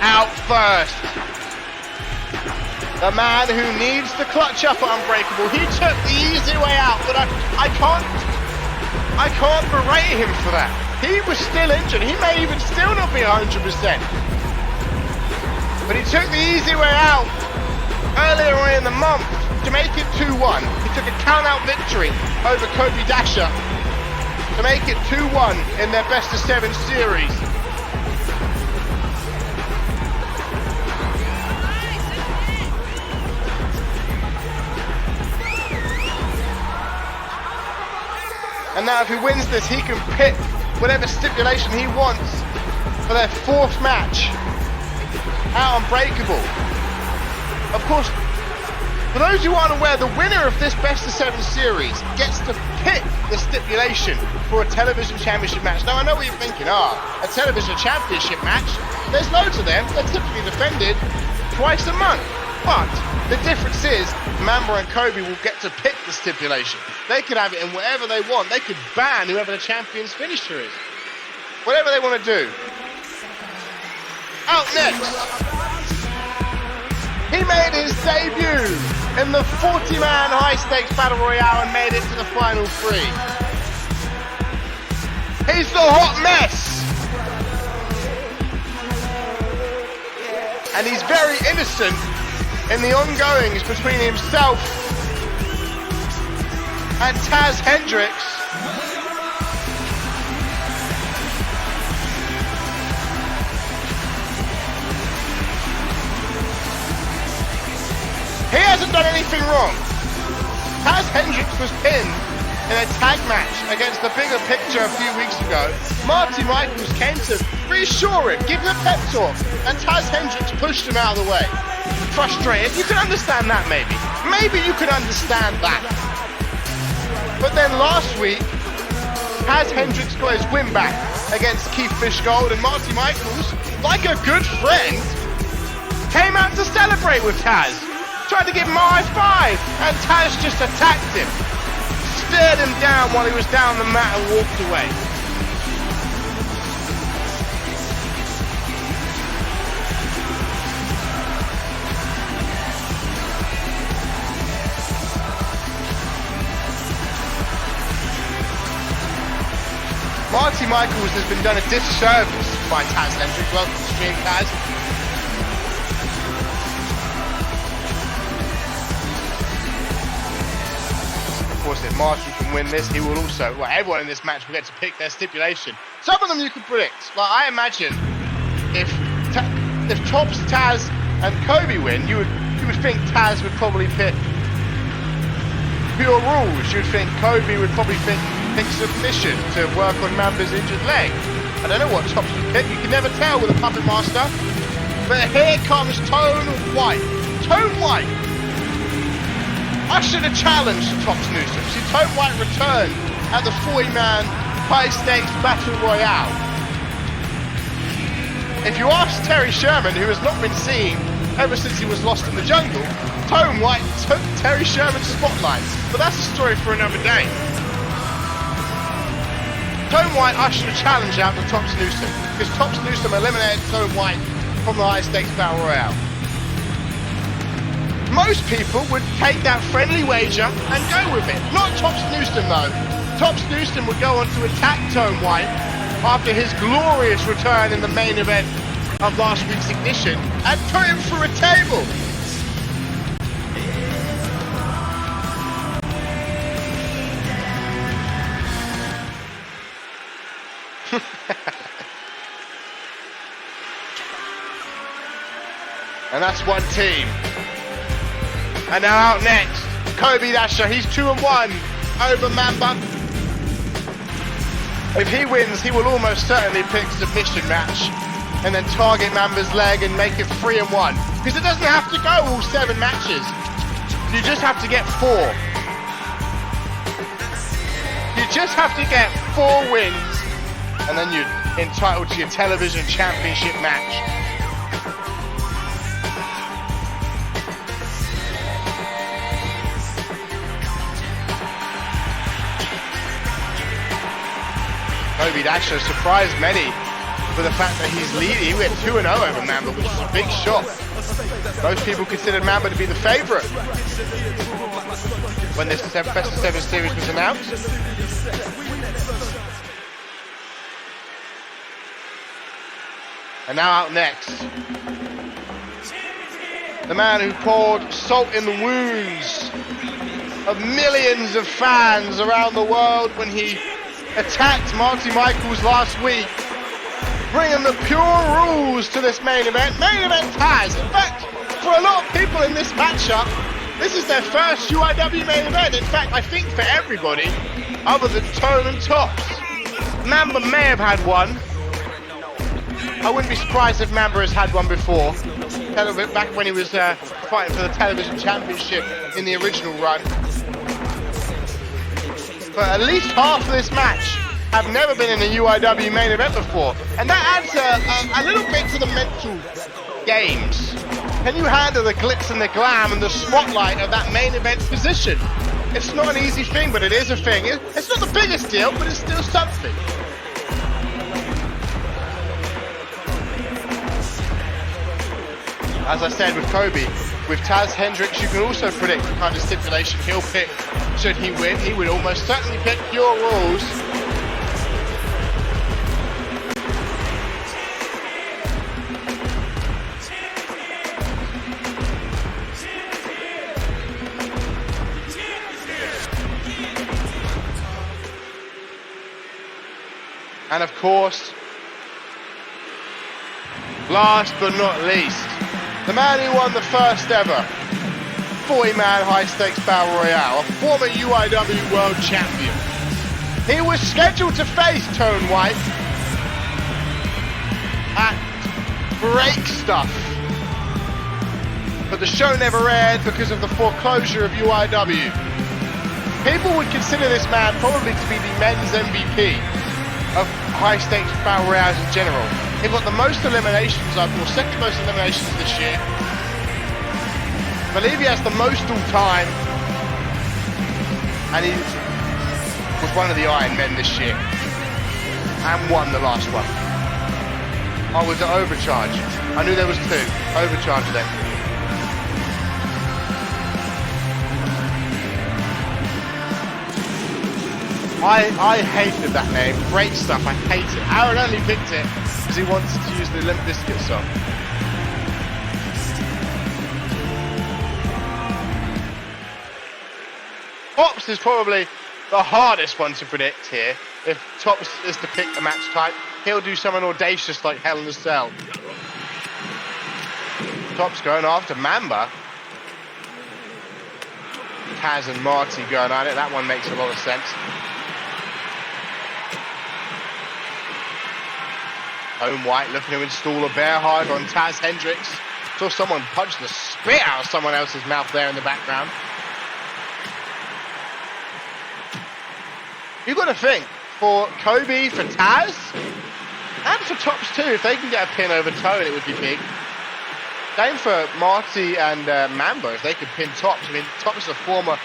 Out first, the man who needs the clutch up at Unbreakable. He took the easy way out, but I can't berate him for that. He was still injured. He may even still not be 100%. But he took the easy way out earlier on in the month to make it 2-1. He took a count-out victory over Kobe Dasher to make it 2-1 in their best-of-7 series. And now if he wins this, he can pick whatever stipulation he wants for their 4th match out Unbreakable. Of course, for those who aren't aware, the winner of this best-of-7 series gets to pick the stipulation for a television championship match. Now, I know what you're thinking, a television championship match, there's loads of them. They're typically defended twice a month. But the difference is, Mamba and Kobe will get to pick the stipulation. They could have it in whatever they want. They could ban whoever the champion's finisher is. Whatever they want to do. Out next, he made his debut in the 40-man high-stakes battle royale and made it to the final 3. He's the hot mess. And he's very innocent in the ongoings between himself and Taz Hendricks. He hasn't done anything wrong. Taz Hendricks was pinned in a tag match against the Bigger Picture a few weeks ago. Marty Michaels came to reassure him, give him a pep talk, and Taz Hendricks pushed him out of the way. Frustrated. You can understand that maybe. Maybe you can understand that. But then last week, Taz Hendricks got his win back against Keith Fishgold, and Marty Michaels, like a good friend, came out to celebrate with Taz. Tried to give him a high five, and Taz just attacked him. Stared him down while he was down the mat and walked away. Marty Michaels has been done a disservice by Taz Hendricks. Welcome to stream, Taz. Of course, if Marty can win this, he will also, well, everyone in this match will get to pick their stipulation. Some of them you can predict. Like, I imagine if Tops, Taz, and Kobe win, you would think Taz would probably pick Pure Rules. You would think Kobe would probably pick submission to work on Mamba's injured leg. I don't know what Tops would pick. You can never tell with a puppet master. But here comes Tone White. Tone White ushered a challenge to Tops Newsom. See, Tone White returned at the 40-man high stakes battle royale. If you ask Terry Sherman, who has not been seen ever since he was lost in the jungle, Tone White took Terry Sherman's spotlight. But that's a story for another day. Tone White ushered a challenge out to Tops Newsom because Tops Newsom eliminated Tone White from the high stakes battle royale. Most people would take that friendly wager and go with it. Not Tops Newsom though. Tops Newsom would go on to attack Tone White after his glorious return in the main event of last week's Ignition and put him through a table. And that's one team. And now out next, Kobe Dasher. He's 2-1 over Mamba. If he wins, he will almost certainly pick submission match and then target Mamba's leg and make it 3-1. Because it doesn't have to go all 7 matches. You just have to get 4. You just have to get 4 wins and then you're entitled to your television championship match. Kobe Dasher surprised many with the fact that he's leading. He went 2-0 over Mamba, which is a big shock. Most people considered Mamba to be the favourite when this Best of 7 series was announced. And now out next, the man who poured salt in the wounds of millions of fans around the world when he attacked Marty Michaels last week, bringing the Pure Rules to this main event. Main event Taz. In fact, for a lot of people in this matchup, this is their first UIW main event. In fact, I think for everybody, other than Tone and Tops. Mamba may have had one. I wouldn't be surprised if Mamba has had one before. A little bit back when he was fighting for the television championship in the original run. But at least half of this match have never been in a UIW main event before. And that adds a little bit to the mental games. Can you handle the glitz and the glam and the spotlight of that main event position? It's not an easy thing, but it is a thing. It's not the biggest deal, but it's still something. As I said with Kobe, with Taz Hendricks, you can also predict the kind of stipulation he'll pick should he win. He would almost certainly pick Pure Rules. And of course, last but not least, the man who won the first ever 40-man high-stakes battle royale, a former UIW world champion. He was scheduled to face Tone White at Break Stuff, but the show never aired because of the foreclosure of UIW. People would consider this man probably to be the men's MVP of high-stakes battle royales in general. He got the most eliminations, or second most eliminations this year. I believe he has the most all time, and he was one of the Iron Men this year, and won the last one. Oh, was it Overcharge? I knew there was two. Overcharge then. I hated that name. Great stuff. I hate it. Aaron only picked it because he wanted to use the Limp Bizkit song. Tops is probably the hardest one to predict here. If Tops is to pick a match type, he'll do something audacious like Hell in a Cell. Tops going after Mamba. Taz and Marty going at it. That one makes a lot of sense. Home White looking to install a bear hug on Taz Hendricks. Saw someone punch the spit out of someone else's mouth there in the background. You've got to think, for Kobe, for Taz, and for Tops too, if they can get a pin over Tone, it would be big. Same for Marty and Mamba, if they could pin Tops. I mean, Tops is a former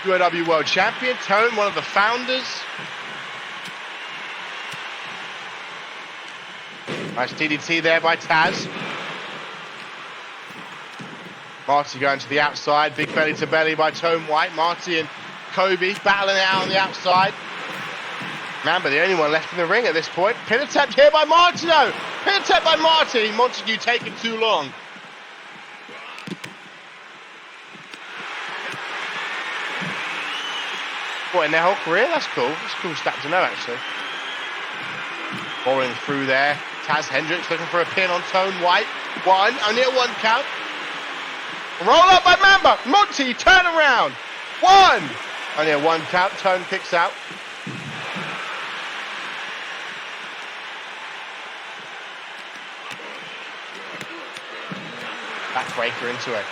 UIW World Champion. Tone, one of the founders. Nice DDT there by Taz. Marty going to the outside. Big belly to belly by Tone White. Marty and Kobe battling it out on the outside. Mamba, the only one left in the ring at this point. Pin attempt here by Marty, though. Pin attempt by Marty. Montague taking too long. What, in their whole career? That's cool. That's a cool stat to know, actually. Falling through there. Taz Hendricks looking for a pin on Tone White. One, only a one count. Roll up by Mamba. Monty, turn around. One. Only a one count. Tone kicks out. Backbreaker into a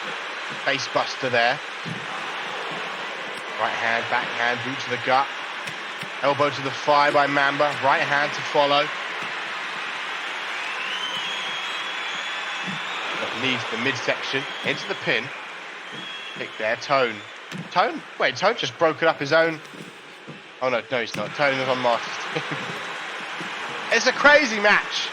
face buster there. Right hand, backhand, boot to the gut. Elbow to the thigh by Mamba. Right hand to follow. Leaves the midsection into the pin. Pick there, Tone. Tone? Wait, Tone just broke it up his own. Oh no, he's not. Tone is on Marty's team. It's a crazy match.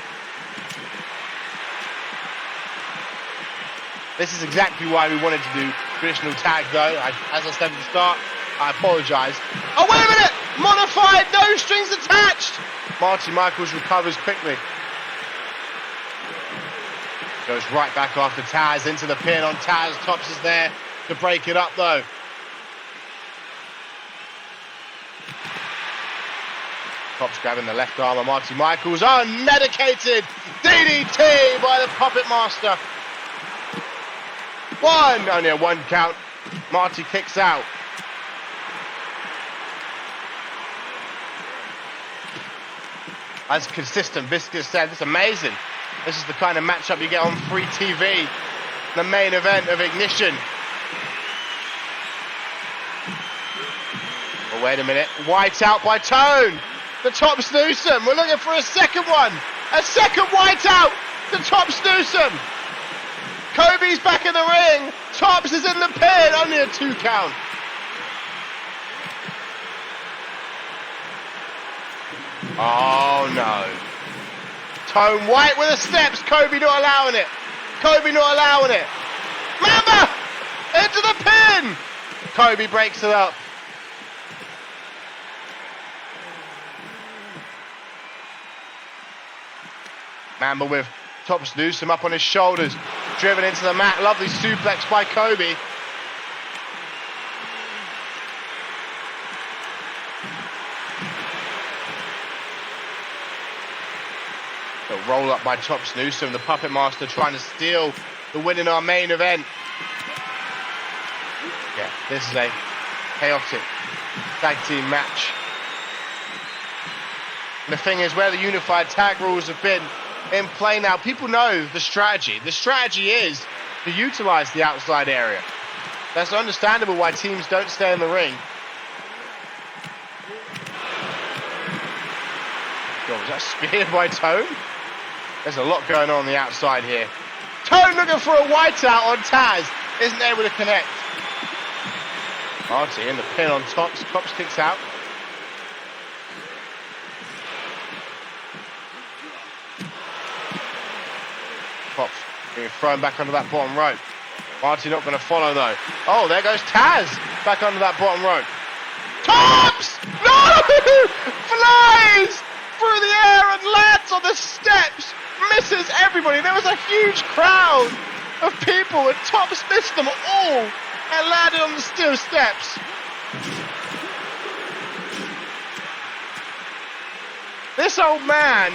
This is exactly why we wanted to do traditional tag, though. As I said at the start, I apologise. Oh, wait a minute! Modified, no strings attached! Marty Michaels recovers quickly. Goes right back after Taz, into the pin on Taz. Tops is there to break it up, though. Tops grabbing the left arm of Marty Michaels. Unmedicated DDT by the Puppet Master. One, only a one count. Marty kicks out. As consistent, Viscous said, it's amazing. This is the kind of matchup you get on free TV. The main event of Ignition. Oh, wait a minute. White out by Tone. The Tops Newsome. We're looking for a second one. A second white out. The Tops Newsome. Kobe's back in the ring. Tops is in the pin. Only a 2 count. Oh no. Tone White with the steps. Kobe not allowing it. Kobe not allowing it. Mamba! Into the pin! Kobe breaks it up. Mamba with Tops Newsome up on his shoulders. Driven into the mat. Lovely suplex by Kobe. A roll up by Tops Newsom, the Puppet Master trying to steal the win in our main event. Yeah, this is a chaotic tag team match. And the thing is, where the unified tag rules have been in play now, people know the strategy. The strategy is to utilize the outside area. That's understandable why teams don't stay in the ring. God, was that speared by Tone? There's a lot going on the outside here. Tone looking for a whiteout on Taz. Isn't able to connect. Marty in the pin on Tops. Tops kicks out. Tops being thrown back under that bottom rope. Marty not going to follow though. Oh, there goes Taz back under that bottom rope. Tops! No! Flies through the air and lands on the steps. Misses everybody. There was a huge crowd of people and Tops missed them all and landed on the steel steps. This old man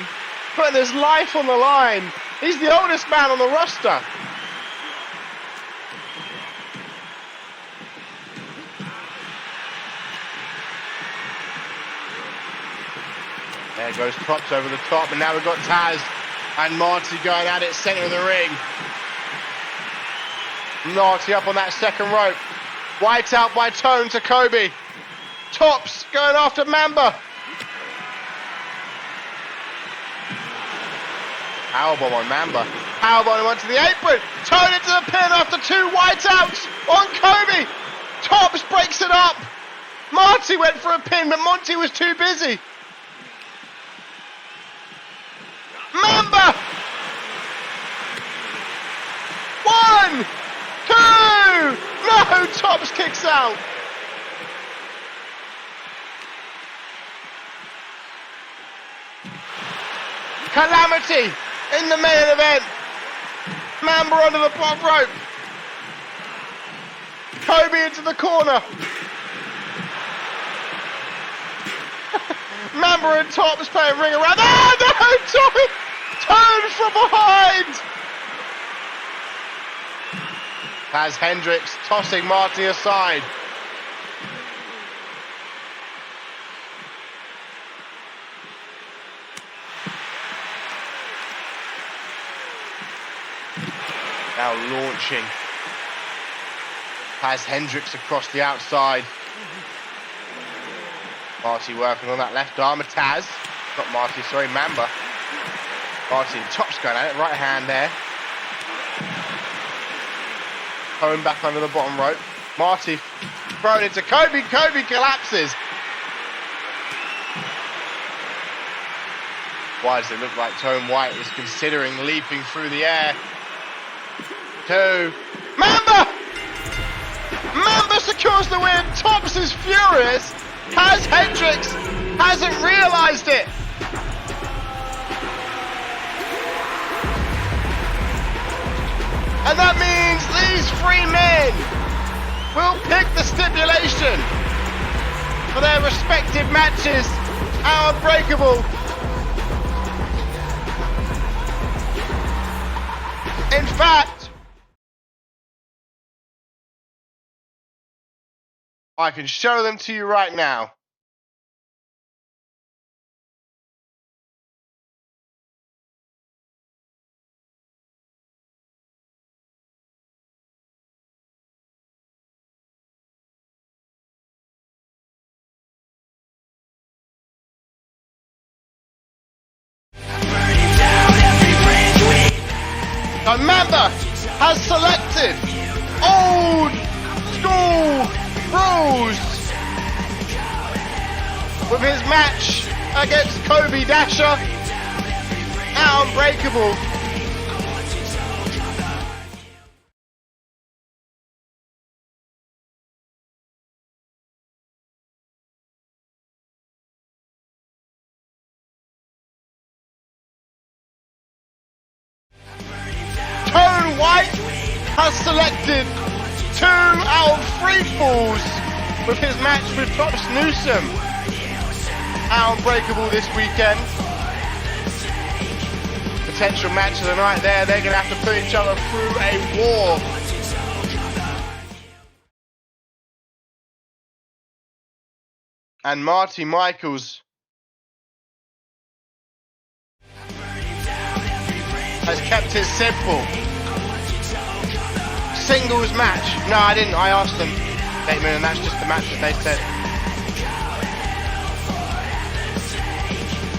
putting his life on the line. He's the oldest man on the roster. There goes Tops over the top, and now we've got Taz and Marty going at it, centre of the ring. Marty up on that second rope. White out by Tone to Kobe. Tops going after Mamba. Powerbomb on Mamba. Powerbomb onto the apron. Tone into the pin after two whiteouts on Kobe. Tops breaks it up. Marty went for a pin, but Monty was too busy. Mamba! 1, 2! No! Tops kicks out. Calamity in the main event. Mamba under the bottom rope. Kobe into the corner. Mamba and Tops playing ring around. Oh no! Tone from behind. Taz Hendricks tossing Marty aside. Now launching Taz Hendricks across the outside. Marty working on that left arm of Taz. Not Marty, sorry, Mamba. Marty and Tops going at it, right hand there. Tone back under the bottom rope. Marty thrown into Kobe. Kobe collapses. Why does it look like Tone White is considering leaping through the air? Two. Mamba! Mamba secures the win. Tops is furious. Taz Hendricks hasn't realised it. And that means these three men will pick the stipulation for their respective matches at Unbreakable. In fact, I can show them to you right now. Mamba has selected old school rules with his match against Kobe Dasher at Unbreakable. White has selected 2 out of 3 falls with his match with Tops Newsom at Unbreakable this weekend. potential match of the night there. They're going to have to put each other through a war. And Marty Michaels has kept it simple. Singles match. No, I didn't. I asked them, Bateman, and that's just the match that they said.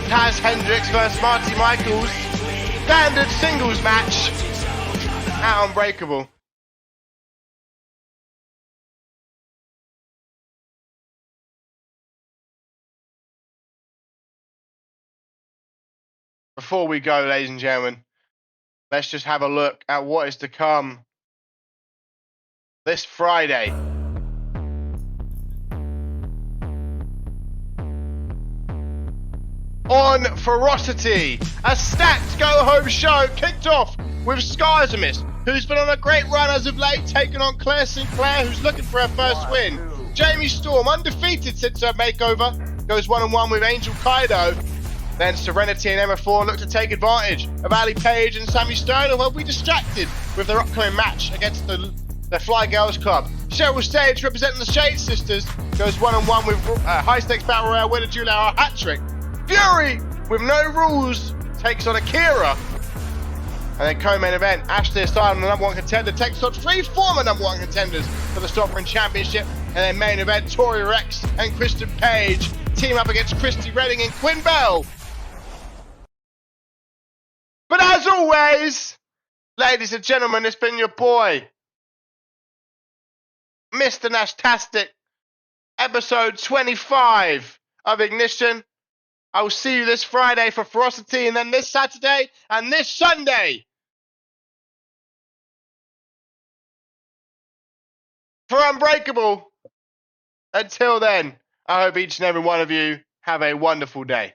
Taz Hendricks versus Marty Michaels. Standard singles match at Unbreakable. Before we go, ladies and gentlemen, let's just have a look at what is to come this Friday. On Ferocity, a stacked go-home show kicked off with Skarzamis, who's been on a great run as of late, taking on Claire Sinclair, who's looking for her first win. Jamie Storm, undefeated since her makeover, goes 1-on-1 with Angel Kaido. Then Serenity and Emma Thorne look to take advantage of Ali Page and Sammy Stone, and will be distracted with their upcoming match against the Fly Girls Club. Cheryl Sage, representing the Shade Sisters, goes 1-on-1 with high-stakes Battle Royale winner Julia Hat-Trick. Fury, with no rules, takes on Akira. And then co-main event, Ashley Asylum, the number one contender, takes on 3 former number one contenders for the Sovereign Championship. And then main event, Tori Rex and Kristen Page team up against Christy Redding and Quinn Bell. But as always, ladies and gentlemen, it's been your boy, Mr. Nashtastic, episode 25 of Ignition. I will see you this Friday for Ferocity, and then this Saturday and this Sunday for Unbreakable. Until then, I hope each and every one of you have a wonderful day.